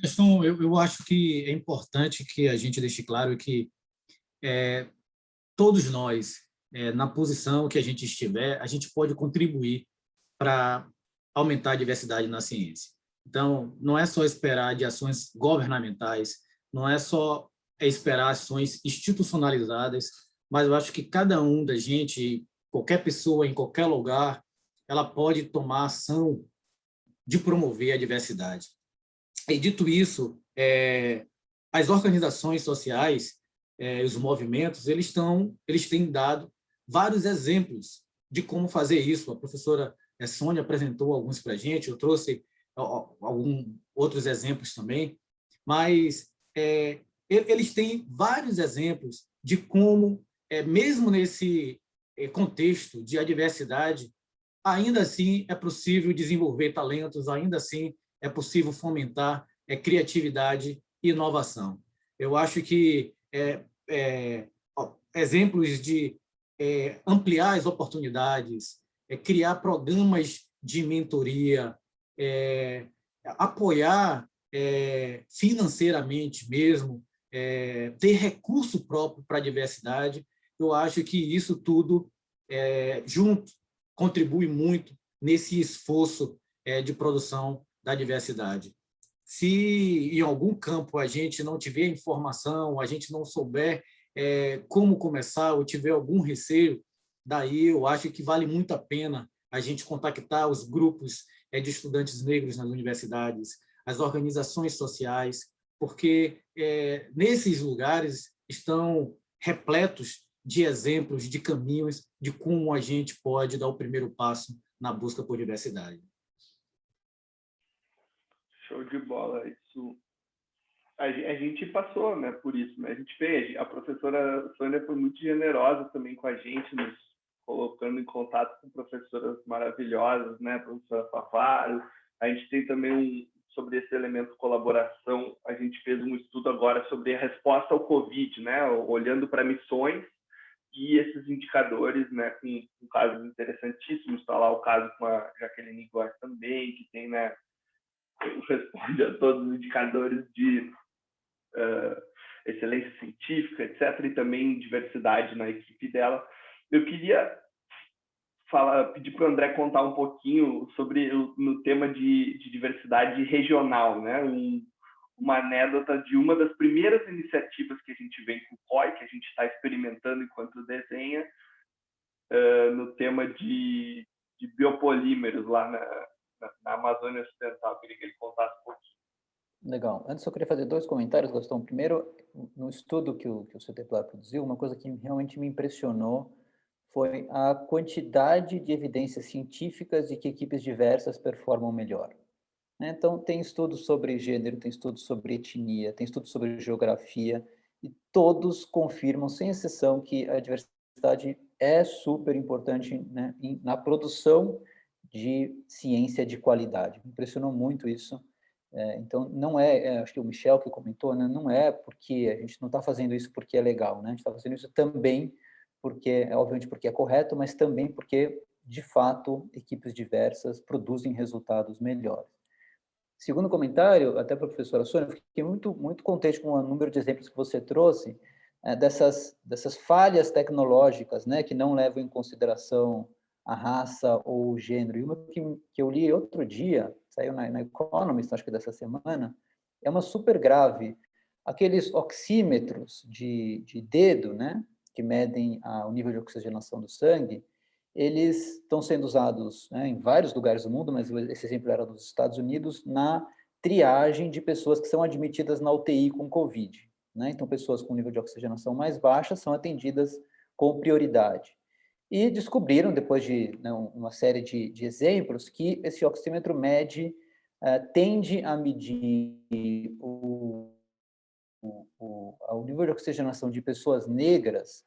Questão, eu acho que é importante que a gente deixe claro que todos nós, na posição que a gente estiver, a gente pode contribuir para aumentar a diversidade na ciência. Então, não é só esperar de ações governamentais, não é só esperar ações institucionalizadas, mas eu acho que cada um da gente, qualquer pessoa, em qualquer lugar, ela pode tomar ação de promover a diversidade. E, dito isso, as organizações sociais, os movimentos, eles têm dado vários exemplos de como fazer isso. A professora Sônia apresentou alguns para a gente, eu trouxe alguns outros exemplos também, mas eles têm vários exemplos de como, mesmo nesse contexto de adversidade, ainda assim é possível desenvolver talentos, ainda assim é possível fomentar criatividade e inovação. Eu acho que exemplos de ampliar as oportunidades, criar programas de mentoria, apoiar financeiramente mesmo, ter recurso próprio para a diversidade, eu acho que isso tudo, junto, contribui muito nesse esforço de produção da diversidade. Se em algum campo a gente não tiver informação, a gente não souber como começar ou tiver algum receio, daí eu acho que vale muito a pena a gente contactar os grupos de estudantes negros nas universidades, as organizações sociais, porque nesses lugares estão repletos de exemplos, de caminhos, de como a gente pode dar o primeiro passo na busca por diversidade. Show de bola. Isso, a gente passou, né, por isso, né? A gente fez. A professora Sônia foi muito generosa também com a gente, nos colocando em contato com professoras maravilhosas, né? A professora Fafaro. A gente tem também sobre esse elemento colaboração. A gente fez um estudo agora sobre a resposta ao Covid, né? Olhando para missões e esses indicadores, né, com casos interessantíssimos. Está lá o caso com a Jaqueline Góes também, que tem, né, responde a todos os indicadores de excelência científica, etc., e também diversidade na equipe dela. Eu queria pedir para o André contar um pouquinho sobre no tema de diversidade regional, né? Uma anedota de uma das primeiras iniciativas que a gente vem com o COI, que a gente está experimentando enquanto desenha, no tema de biopolímeros lá na Amazônia Ocidental. Eu queria que ele contasse um pouquinho. Legal. Antes, eu queria fazer 2 comentários, Gastão. Primeiro, no estudo que o CTPLAR produziu, uma coisa que realmente me impressionou foi a quantidade de evidências científicas de que equipes diversas performam melhor. né? Então, tem estudos sobre gênero, tem estudos sobre etnia, tem estudos sobre geografia, e todos confirmam, sem exceção, que a diversidade é super importante, né, na produção de ciência de qualidade. Me impressionou muito isso. Então, não acho que o Michel que comentou, né, não é porque a gente não está fazendo isso porque é legal, né? A gente está fazendo isso também porque, obviamente, porque é correto, mas também porque, de fato, equipes diversas produzem resultados melhores. Segundo comentário, até para a professora Sônia, eu fiquei muito, muito contente com o número de exemplos que você trouxe, dessas falhas tecnológicas, né, que não levam em consideração a raça ou o gênero. E uma que eu li outro dia, saiu na Economist, acho que dessa semana, é uma super grave. Aqueles oxímetros de dedo, né, que medem o nível de oxigenação do sangue, eles estão sendo usados, né, em vários lugares do mundo, mas esse exemplo era dos Estados Unidos, na triagem de pessoas que são admitidas na UTI com Covid, né? Então, pessoas com nível de oxigenação mais baixa são atendidas com prioridade. E descobriram, depois de, né, uma série de exemplos, que esse oxímetro tende a medir o nível de oxigenação de pessoas negras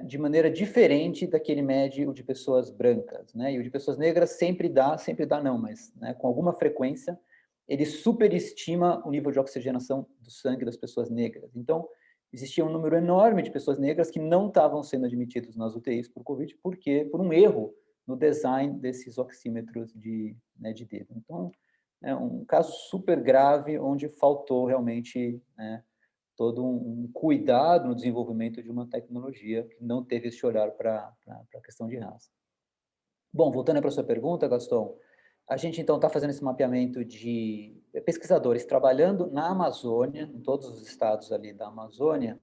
de maneira diferente daquele médio de pessoas brancas, né? E o de pessoas negras sempre dá não, mas, né, com alguma frequência, ele superestima o nível de oxigenação do sangue das pessoas negras. Então, existia um número enorme de pessoas negras que não estavam sendo admitidas nas UTIs por Covid, por um erro no design desses oxímetros de dedo. Então, é um caso super grave, onde faltou realmente, né, todo um cuidado no desenvolvimento de uma tecnologia que não teve esse olhar para a questão de raça. Bom, voltando para a sua pergunta, Gaston, a gente então está fazendo esse mapeamento de pesquisadores trabalhando na Amazônia, em todos os estados ali da Amazônia,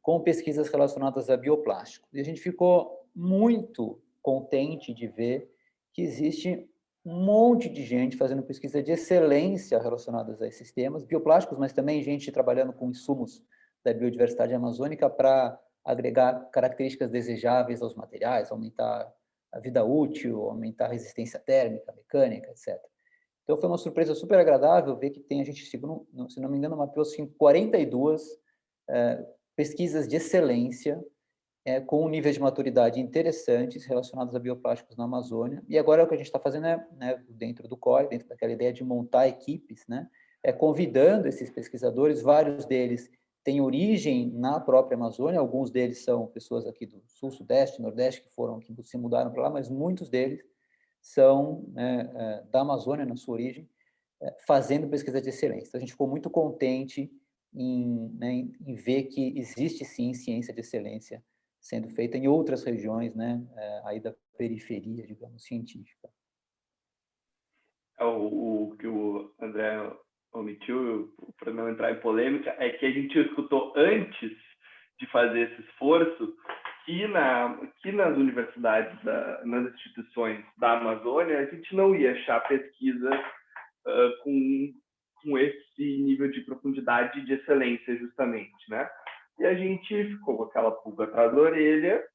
com pesquisas relacionadas a bioplástico. E a gente ficou muito contente de ver que existe um monte de gente fazendo pesquisa de excelência relacionadas a esses temas, bioplásticos, mas também gente trabalhando com insumos da biodiversidade amazônica para agregar características desejáveis aos materiais, aumentar a vida útil, aumentar a resistência térmica, mecânica, etc. Então, foi uma surpresa super agradável ver que a gente, se não me engano, mapeou 42 pesquisas de excelência com um nível de maturidade interessantes relacionados a bioplásticos na Amazônia. E agora o que a gente está fazendo dentro do COI, dentro daquela ideia de montar equipes, né, convidando esses pesquisadores, vários deles têm origem na própria Amazônia, alguns deles são pessoas aqui do Sul, Sudeste, Nordeste, que se mudaram para lá, mas muitos deles são da Amazônia, na sua origem, fazendo pesquisa de excelência. Então, a gente ficou muito contente em ver que existe, sim, ciência de excelência sendo feita em outras regiões, né, aí da periferia, digamos, científica. O que o André omitiu, para não entrar em polêmica, é que a gente escutou antes de fazer esse esforço que nas universidades, nas instituições da Amazônia, a gente não ia achar pesquisas com esse nível de profundidade de excelência, justamente, né? E a gente ficou com aquela pulga atrás da orelha,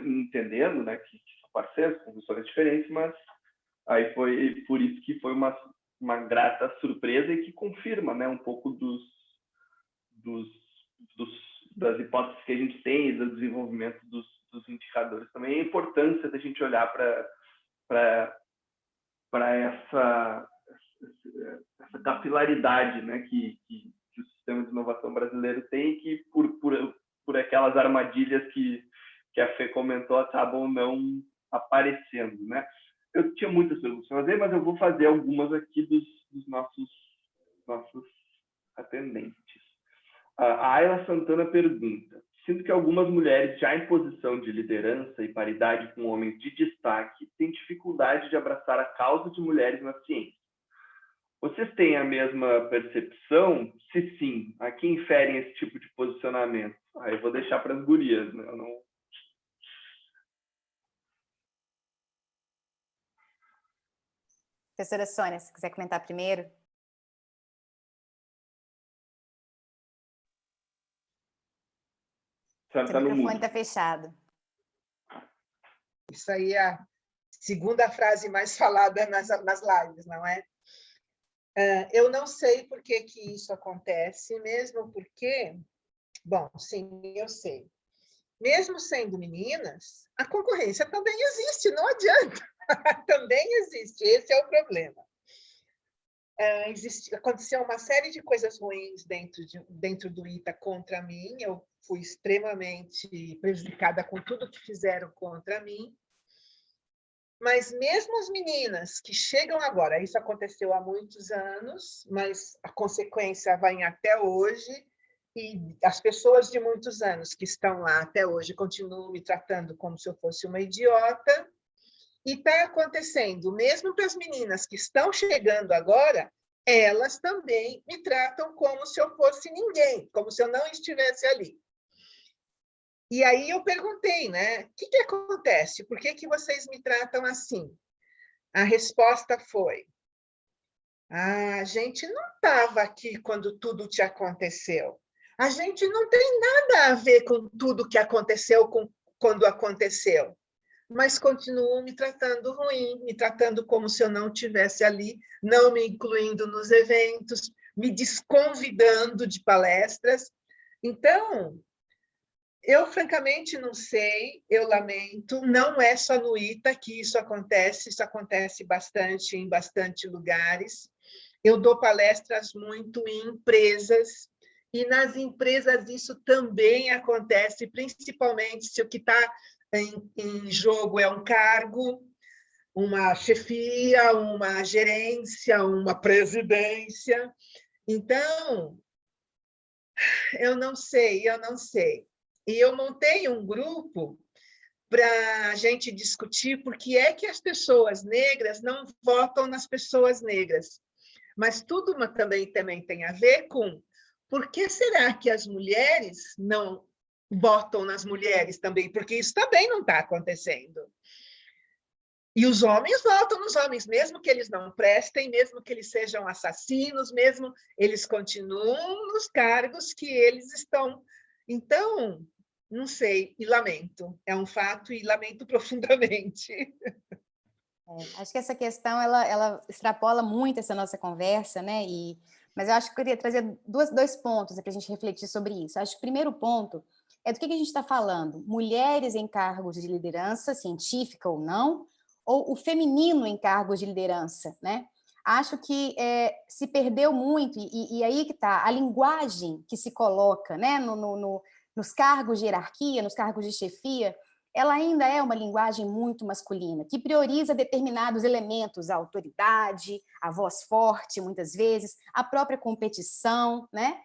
entendendo, né, que são parceiros, com visões diferentes, mas aí foi por isso que foi uma grata surpresa e que confirma, né, um pouco das hipóteses que a gente tem e do desenvolvimento dos indicadores. Também a importância da gente olhar para essa capilaridade, né, que o sistema de inovação brasileiro tem, que por aquelas armadilhas que a Fê comentou acabam não aparecendo, né? Eu tinha muitas perguntas para fazer, mas eu vou fazer algumas aqui dos nossos atendentes. A Ayla Santana pergunta: sinto que algumas mulheres já em posição de liderança e paridade com homens de destaque têm dificuldade de abraçar a causa de mulheres na ciência. Vocês têm a mesma percepção? Se sim, a que inferem esse tipo de posicionamento? Aí eu vou deixar para as gurias, né? Eu não... Professora Sônia, se quiser comentar primeiro. Seu microfone está fechado. Isso aí é a segunda frase mais falada nas lives, não é? Eu não sei por que isso acontece, mesmo porque, bom, sim, eu sei. Mesmo sendo meninas, a concorrência também existe, não adianta. Também existe, esse é o problema. Aconteceu uma série de coisas ruins dentro do ITA contra mim, eu fui extremamente prejudicada com tudo que fizeram contra mim, mas mesmo as meninas que chegam agora, isso aconteceu há muitos anos, mas a consequência vai até hoje, e as pessoas de muitos anos que estão lá até hoje continuam me tratando como se eu fosse uma idiota, e está acontecendo, mesmo para as meninas que estão chegando agora, elas também me tratam como se eu fosse ninguém, como se eu não estivesse ali. E aí eu perguntei, né? O que acontece? Por que vocês me tratam assim? A resposta foi: a gente não estava aqui quando tudo te aconteceu. A gente não tem nada a ver com tudo que aconteceu quando aconteceu. Mas continuam me tratando ruim, me tratando como se eu não estivesse ali, não me incluindo nos eventos, me desconvidando de palestras. Então, eu francamente não sei, eu lamento, não é só no ITA que isso acontece bastante em bastante lugares. Eu dou palestras muito em empresas, e nas empresas isso também acontece, principalmente se o que está em jogo é um cargo, uma chefia, uma gerência, uma presidência. Então, eu não sei. E eu montei um grupo para a gente discutir por que é que as pessoas negras não votam nas pessoas negras. Mas tudo também tem a ver com por que será que as mulheres não votam nas mulheres também? Porque isso também não está acontecendo. E os homens votam nos homens, mesmo que eles não prestem, mesmo que eles sejam assassinos, mesmo eles continuam nos cargos que eles estão. Então, não sei, e lamento. É um fato e lamento profundamente. Acho que essa questão ela extrapola muito essa nossa conversa, né? Mas eu acho que eu queria trazer dois pontos para a gente refletir sobre isso. Acho que o primeiro ponto é do que a gente está falando: mulheres em cargos de liderança, científica ou não, ou o feminino em cargos de liderança, né? Acho que se perdeu muito, e aí que está a linguagem que se coloca, né, nos cargos de hierarquia, nos cargos de chefia, ela ainda é uma linguagem muito masculina, que prioriza determinados elementos, a autoridade, a voz forte, muitas vezes, a própria competição, né?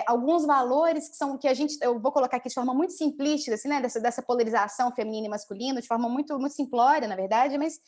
Alguns valores que eu vou colocar aqui de forma muito simplista, assim, né? dessa polarização feminina e masculina, de forma muito, muito simplória, na verdade, mas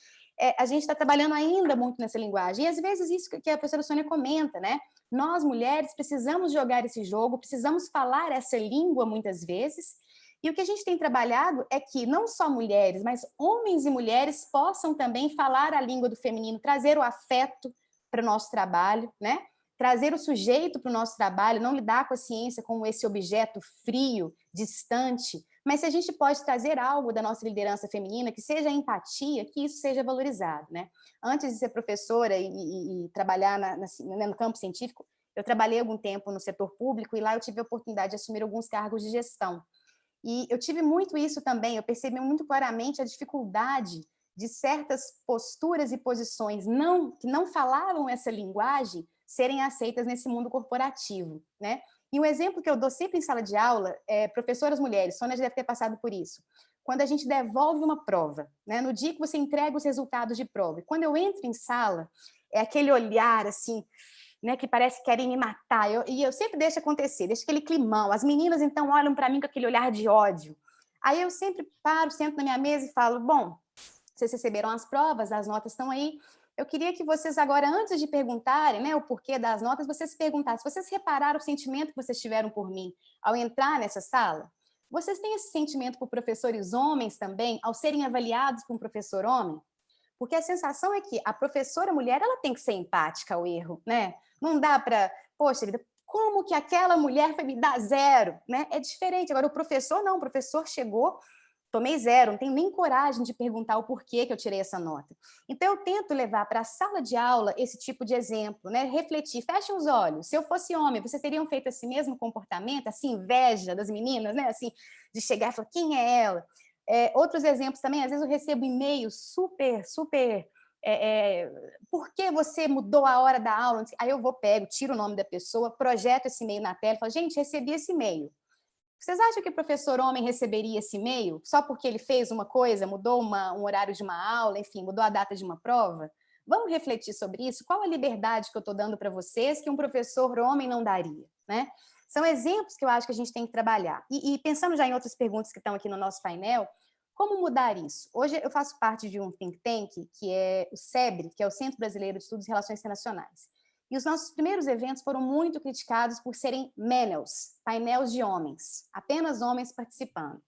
a gente está trabalhando ainda muito nessa linguagem. E, às vezes, isso que a professora Sônia comenta, né? Nós, mulheres, precisamos jogar esse jogo, precisamos falar essa língua, muitas vezes. E o que a gente tem trabalhado é que não só mulheres, mas homens e mulheres possam também falar a língua do feminino, trazer o afeto para o nosso trabalho, né? Trazer o sujeito para o nosso trabalho, não lidar com a ciência como esse objeto frio, distante, mas se a gente pode trazer algo da nossa liderança feminina, que seja empatia, que isso seja valorizado, né? Antes de ser professora e trabalhar no campo científico, eu trabalhei algum tempo no setor público e lá eu tive a oportunidade de assumir alguns cargos de gestão. E eu tive muito isso também, eu percebi muito claramente a dificuldade de certas posturas e posições que não falavam essa linguagem serem aceitas nesse mundo corporativo, né? E um exemplo que eu dou sempre em sala de aula é professoras mulheres, Sônia já deve ter passado por isso. Quando a gente devolve uma prova, né? No dia que você entrega os resultados de prova, e quando eu entro em sala, é aquele olhar assim, né, que parece que querem me matar, e eu sempre deixo acontecer, deixo aquele climão, as meninas então olham para mim com aquele olhar de ódio, aí eu sempre paro, sento na minha mesa e falo, bom, vocês receberam as provas, as notas estão aí, eu queria que vocês agora, antes de perguntarem, né, o porquê das notas, vocês se perguntassem, vocês repararam o sentimento que vocês tiveram por mim ao entrar nessa sala? Vocês têm esse sentimento por professores homens também, ao serem avaliados por um professor homem? Porque a sensação é que a professora mulher ela tem que ser empática ao erro, né? Não dá para, poxa vida, como que aquela mulher foi me dar 0? Né? É diferente. Agora, o professor não, o professor chegou tomei 0, não tenho nem coragem de perguntar o porquê que eu tirei essa nota. Então, eu tento levar para a sala de aula esse tipo de exemplo, né? Refletir, fechem os olhos. Se eu fosse homem, vocês teriam feito esse mesmo comportamento, essa inveja das meninas, né? Assim, de chegar e falar, quem é ela? Outros exemplos também, às vezes eu recebo e-mails super por que você mudou a hora da aula? Aí eu pego, tiro o nome da pessoa, projeto esse e-mail na tela e falo, gente, recebi esse e-mail. Vocês acham que o professor homem receberia esse e-mail só porque ele fez uma coisa, mudou um horário de uma aula, enfim, mudou a data de uma prova? Vamos refletir sobre isso? Qual a liberdade que eu estou dando para vocês que um professor homem não daria, né? São exemplos que eu acho que a gente tem que trabalhar. E pensando já em outras perguntas que estão aqui no nosso painel, como mudar isso? Hoje eu faço parte de um think tank, que é o CEBRE, que é o Centro Brasileiro de Estudos e Relações Internacionais. E os nossos primeiros eventos foram muito criticados por serem painéis de homens, apenas homens participando.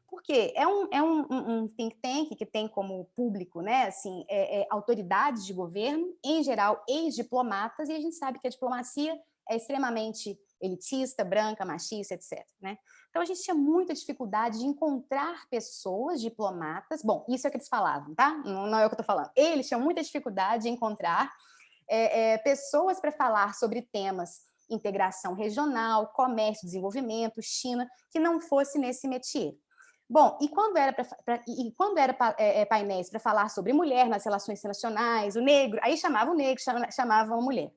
Por quê? É um think tank que tem como público, né, assim, autoridades de governo, em geral ex-diplomatas, e a gente sabe que a diplomacia é extremamente elitista, branca, machista, etc. Né? Então, a gente tinha muita dificuldade de encontrar pessoas, diplomatas, bom, isso é o que eles falavam, tá? Não é o que eu estou falando. Eles tinham muita dificuldade de encontrar pessoas para falar sobre temas integração regional, comércio, desenvolvimento, China, que não fosse nesse métier. Bom, e quando era painéis para falar sobre mulher nas relações internacionais, o negro, aí chamava o negro, chamava a mulher.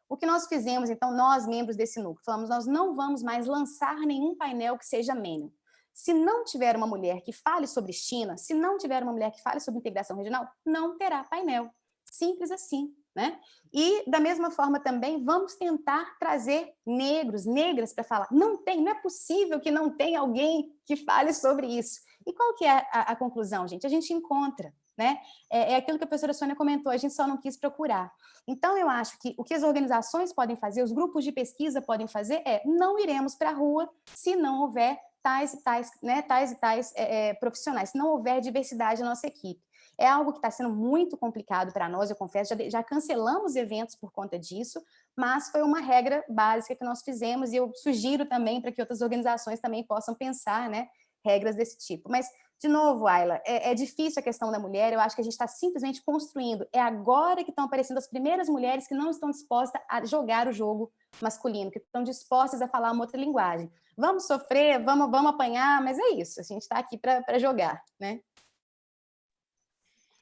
O que nós fizemos, então, nós, membros desse núcleo, falamos, nós não vamos mais lançar nenhum painel que seja mênio. Se não tiver uma mulher que fale sobre China, se não tiver uma mulher que fale sobre integração regional, não terá painel. Simples assim, né? E, da mesma forma também, vamos tentar trazer negros, negras para falar. Não é possível que não tenha alguém que fale sobre isso. E qual que é a conclusão, gente? A gente encontra, né? É aquilo que a professora Sônia comentou, a gente só não quis procurar. Então, eu acho que o que as organizações podem fazer, os grupos de pesquisa podem fazer não iremos para a rua se não houver tais e tais profissionais, se não houver diversidade na nossa equipe. É algo que está sendo muito complicado para nós, eu confesso, já cancelamos eventos por conta disso, mas foi uma regra básica que nós fizemos e eu sugiro também para que outras organizações também possam pensar, né, regras desse tipo. Mas, de novo, Ayla, é difícil a questão da mulher, eu acho que a gente está simplesmente construindo. É agora que estão aparecendo as primeiras mulheres que não estão dispostas a jogar o jogo masculino, que estão dispostas a falar uma outra linguagem. Vamos sofrer, vamos apanhar, mas é isso, a gente está aqui para jogar, né?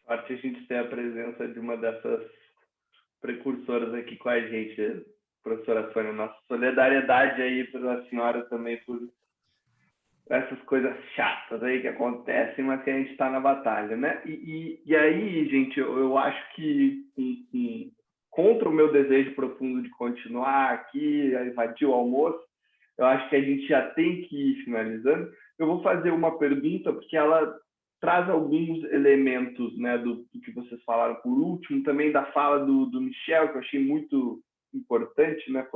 Sorte a gente ter a presença de uma dessas precursoras aqui com a gente, professora Sônia. Nossa solidariedade aí pela senhora também por essas coisas chatas aí que acontecem, mas que a gente está na batalha, né? E aí, gente, eu acho que contra o meu desejo profundo de continuar aqui, a invadir o almoço, eu acho que a gente já tem que ir finalizando. Eu vou fazer uma pergunta, porque ela traz alguns elementos, né, do que vocês falaram por último, também da fala do Michel, que eu achei muito importante, né,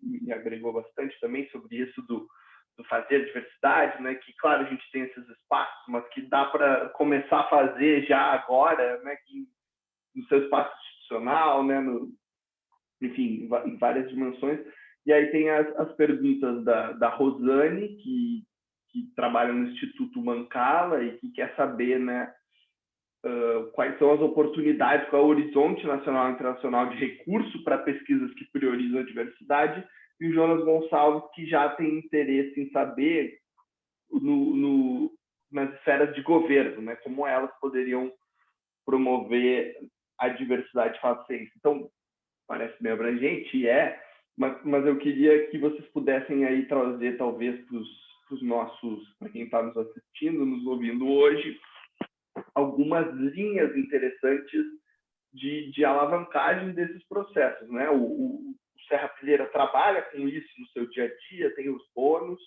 me agregou bastante também sobre isso do fazer diversidade, né, que, claro, a gente tem esses espaços, mas que dá para começar a fazer já agora, né, que no seu espaço institucional, né, enfim, em várias dimensões. E aí tem as perguntas da Rosane, que trabalha no Instituto Mancala e que quer saber, né, quais são as oportunidades, qual é o horizonte nacional e internacional de recurso para pesquisas que priorizam a diversidade, e o Jonas Gonçalves, que já tem interesse em saber nas esferas de governo, né, como elas poderiam promover a diversidade face a isso. Então, parece meio abrangente, mas eu queria que vocês pudessem aí trazer, talvez, para quem está nos assistindo, nos ouvindo hoje, algumas linhas interessantes de alavancagem desses processos, né? O Serra Pilheira trabalha com isso no seu dia a dia, tem os bônus,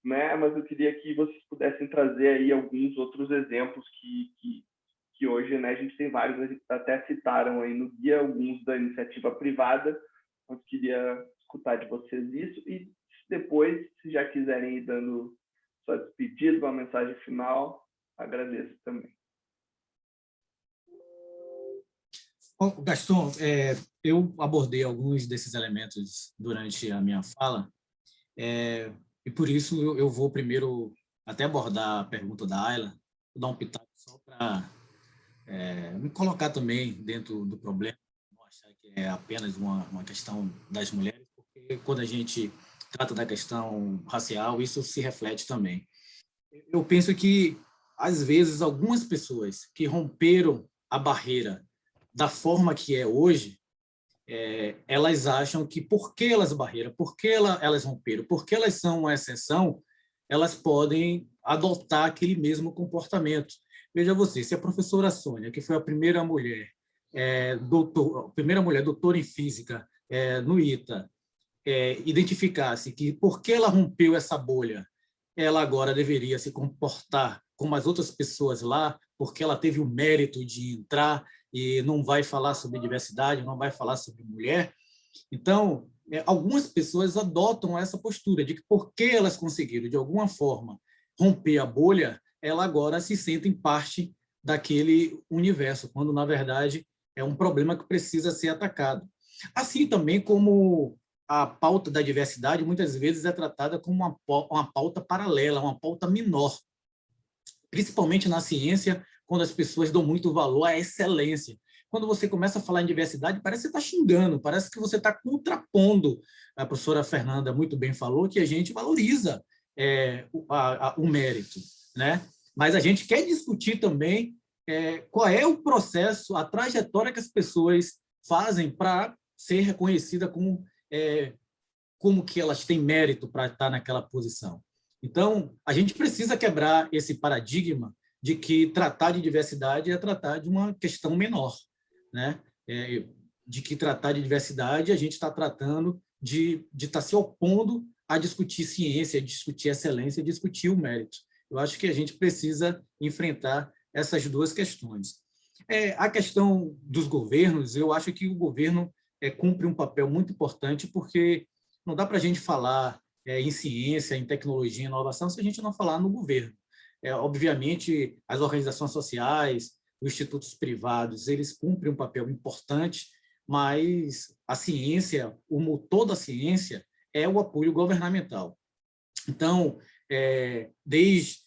né? Mas eu queria que vocês pudessem trazer aí alguns outros exemplos que hoje, né, a gente tem vários, até citaram aí no guia, alguns da iniciativa privada, mas queria escutar de vocês isso, e depois, se já quiserem ir dando sua despedida, uma mensagem final, agradeço também. Bom, Gaston, eu abordei alguns desses elementos durante a minha fala, e por isso eu vou primeiro até abordar a pergunta da Ayla, vou dar um pitaco só para me colocar também dentro do problema, não achar que é apenas uma questão das mulheres, porque quando a gente trata da questão racial, isso se reflete também. Eu penso que, às vezes, algumas pessoas que romperam a barreira da forma que é hoje, elas acham que porque elas barreram, porque elas romperam, porque elas são uma exceção, elas podem adotar aquele mesmo comportamento. Veja você, se a professora Sônia, que foi a primeira mulher, doutora em física no ITA, identificasse que porque ela rompeu essa bolha, ela agora deveria se comportar como as outras pessoas lá, porque ela teve o mérito de entrar e não vai falar sobre diversidade, não vai falar sobre mulher. Então, algumas pessoas adotam essa postura de que porque elas conseguiram, de alguma forma, romper a bolha, ela agora se sentem parte daquele universo, quando, na verdade, é um problema que precisa ser atacado. Assim também como a pauta da diversidade muitas vezes é tratada como uma pauta paralela, uma pauta menor, principalmente na ciência, quando as pessoas dão muito valor à excelência. Quando você começa a falar em diversidade, parece que você está xingando, parece que você está contrapondo. A professora Fernanda muito bem falou que a gente valoriza o mérito, né? Mas a gente quer discutir também qual é o processo, a trajetória que as pessoas fazem para ser reconhecida como que elas têm mérito para estar naquela posição. Então, a gente precisa quebrar esse paradigma de que tratar de diversidade é tratar de uma questão menor, né? De que tratar de diversidade a gente está tratando de estar se opondo a discutir ciência, discutir excelência, discutir o mérito. Eu acho que a gente precisa enfrentar essas duas questões. A questão dos governos, eu acho que o governo cumpre um papel muito importante, porque não dá para a gente falar em ciência, em tecnologia, em inovação, se a gente não falar no governo. Obviamente, as organizações sociais, os institutos privados, eles cumprem um papel importante, mas a ciência, o motor da ciência é o apoio governamental. Então, desde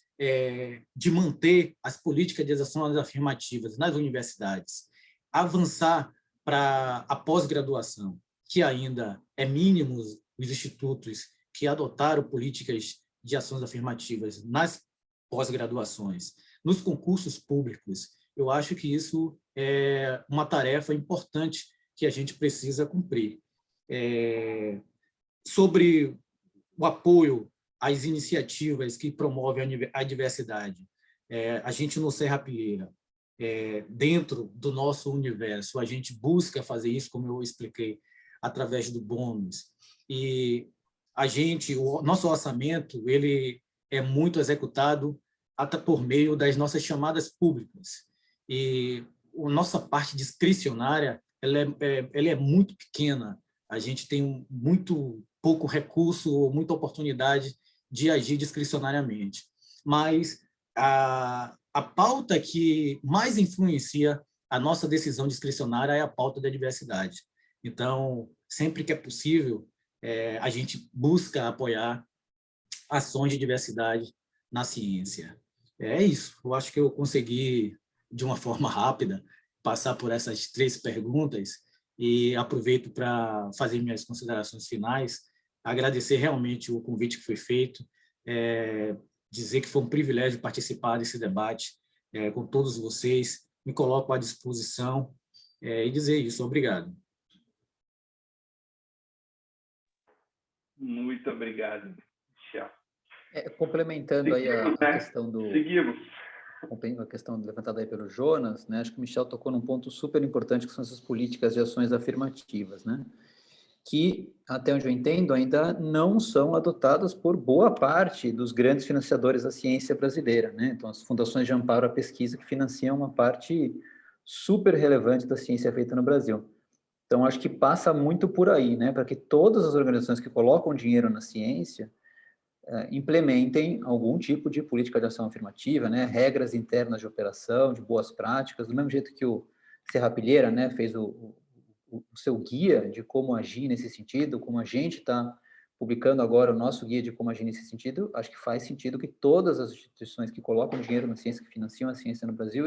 de manter as políticas de ações afirmativas nas universidades, avançar para a pós-graduação, que ainda é mínimo os institutos que adotaram políticas de ações afirmativas nas pós-graduações, nos concursos públicos. Eu acho que isso é uma tarefa importante que a gente precisa cumprir. Sobre o apoio às iniciativas que promovem a diversidade, a gente no Serrapilheira, dentro do nosso universo, a gente busca fazer isso, como eu expliquei, através do bônus. E o nosso orçamento, ele é muito executado até por meio das nossas chamadas públicas. E a nossa parte discricionária, ela é muito pequena. A gente tem muito pouco recurso, muita oportunidade de agir discricionariamente. Mas a pauta que mais influencia a nossa decisão discricionária é a pauta da diversidade. Então, sempre que é possível, a gente busca apoiar ações de diversidade na ciência. É isso. Eu acho que eu consegui, de uma forma rápida, passar por essas 3 perguntas e aproveito para fazer minhas considerações finais, agradecer realmente o convite que foi feito, dizer que foi um privilégio participar desse debate com todos vocês, me coloco à disposição e dizer isso. Obrigado. Muito obrigado, Michel. Complementando aí a questão do... Seguimos. A questão levantada aí pelo Jonas, né? Acho que o Michel tocou num ponto super importante, que são essas políticas de ações afirmativas, né? Que, até onde eu entendo, ainda não são adotadas por boa parte dos grandes financiadores da ciência brasileira, né? Então, as fundações de amparo à pesquisa que financiam uma parte super relevante da ciência feita no Brasil. Então, acho que passa muito por aí, né? Para que todas as organizações que colocam dinheiro na ciência implementem algum tipo de política de ação afirmativa, né? Regras internas de operação, de boas práticas, do mesmo jeito que o Serrapilheira, né, fez o seu guia de como agir nesse sentido, como a gente está publicando agora o nosso guia de como agir nesse sentido, acho que faz sentido que todas as instituições que colocam dinheiro na ciência, que financiam a ciência no Brasil,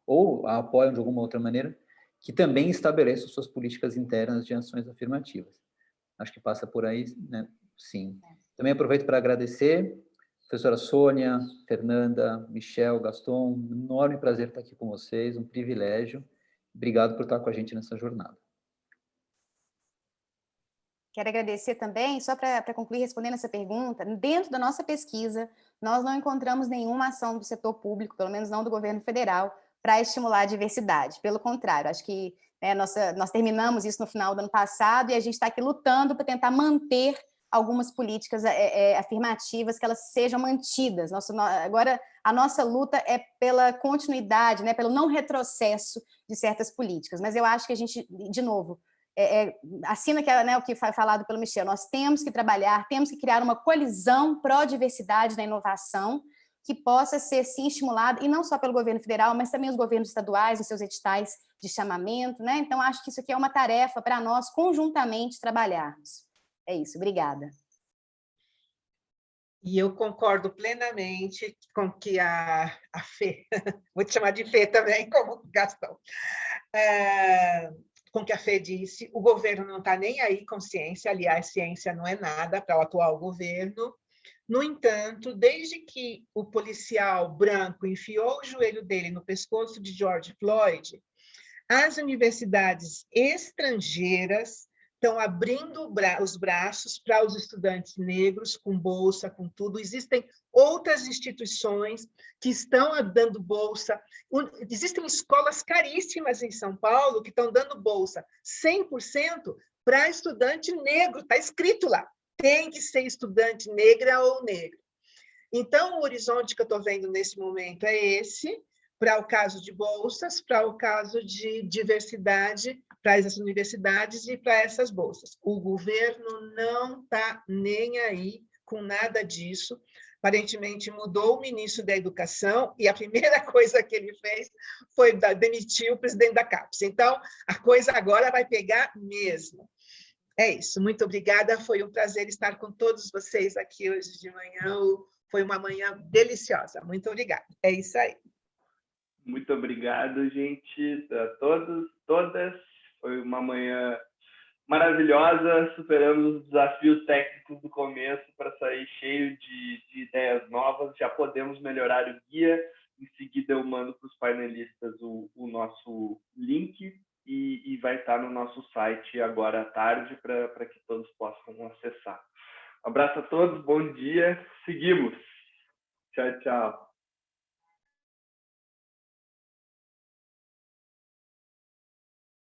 ou a apoiam de alguma outra maneira, que também estabeleçam suas políticas internas de ações afirmativas. Acho que passa por aí, né? Sim. Também aproveito para agradecer, professora Sônia, Fernanda, Michel, Gaston, um enorme prazer estar aqui com vocês, um privilégio. Obrigado por estar com a gente nessa jornada. Quero agradecer também, só para concluir respondendo essa pergunta, dentro da nossa pesquisa, nós não encontramos nenhuma ação do setor público, pelo menos não do governo federal, para estimular a diversidade. Pelo contrário, acho que nós terminamos isso no final do ano passado e a gente está aqui lutando para tentar manter algumas políticas afirmativas, que elas sejam mantidas. Agora, a nossa luta é pela continuidade, né, pelo não retrocesso de certas políticas. Mas eu acho que a gente, de novo, assina o que foi falado pelo Michel, nós temos que trabalhar, temos que criar uma colisão pró-diversidade na inovação que possa ser, sim, estimulada, e não só pelo governo federal, mas também os governos estaduais, nos seus editais de chamamento, né? Então, acho que isso aqui é uma tarefa para nós conjuntamente trabalharmos. É isso, obrigada. E eu concordo plenamente com que a Fê, vou te chamar de Fê também, como Gastão, com que a Fê disse, o governo não está nem aí com ciência, aliás, ciência não é nada para o atual governo. No entanto, desde que o policial branco enfiou o joelho dele no pescoço de George Floyd, as universidades estrangeiras estão abrindo os braços para os estudantes negros, com bolsa, com tudo. Existem outras instituições que estão dando bolsa. Existem escolas caríssimas em São Paulo que estão dando bolsa 100% para estudante negro. Está escrito lá, tem que ser estudante negra ou negro. Então, o horizonte que eu estou vendo nesse momento é esse, para o caso de bolsas, para o caso de diversidade, para essas universidades e para essas bolsas. O governo não está nem aí com nada disso. Aparentemente, mudou o ministro da Educação e a primeira coisa que ele fez foi demitir o presidente da CAPES. Então, a coisa agora vai pegar mesmo. É isso, muito obrigada. Foi um prazer estar com todos vocês aqui hoje de manhã. Foi uma manhã deliciosa. Muito obrigada. É isso aí. Muito obrigado, gente, a todos, todas. Foi uma manhã maravilhosa. Superamos os desafios técnicos do começo para sair cheio de ideias novas. Já podemos melhorar o guia. Em seguida, eu mando para os painelistas o nosso link e vai estar no nosso site agora à tarde para que todos possam acessar. Um abraço a todos, bom dia. Seguimos. Tchau, tchau.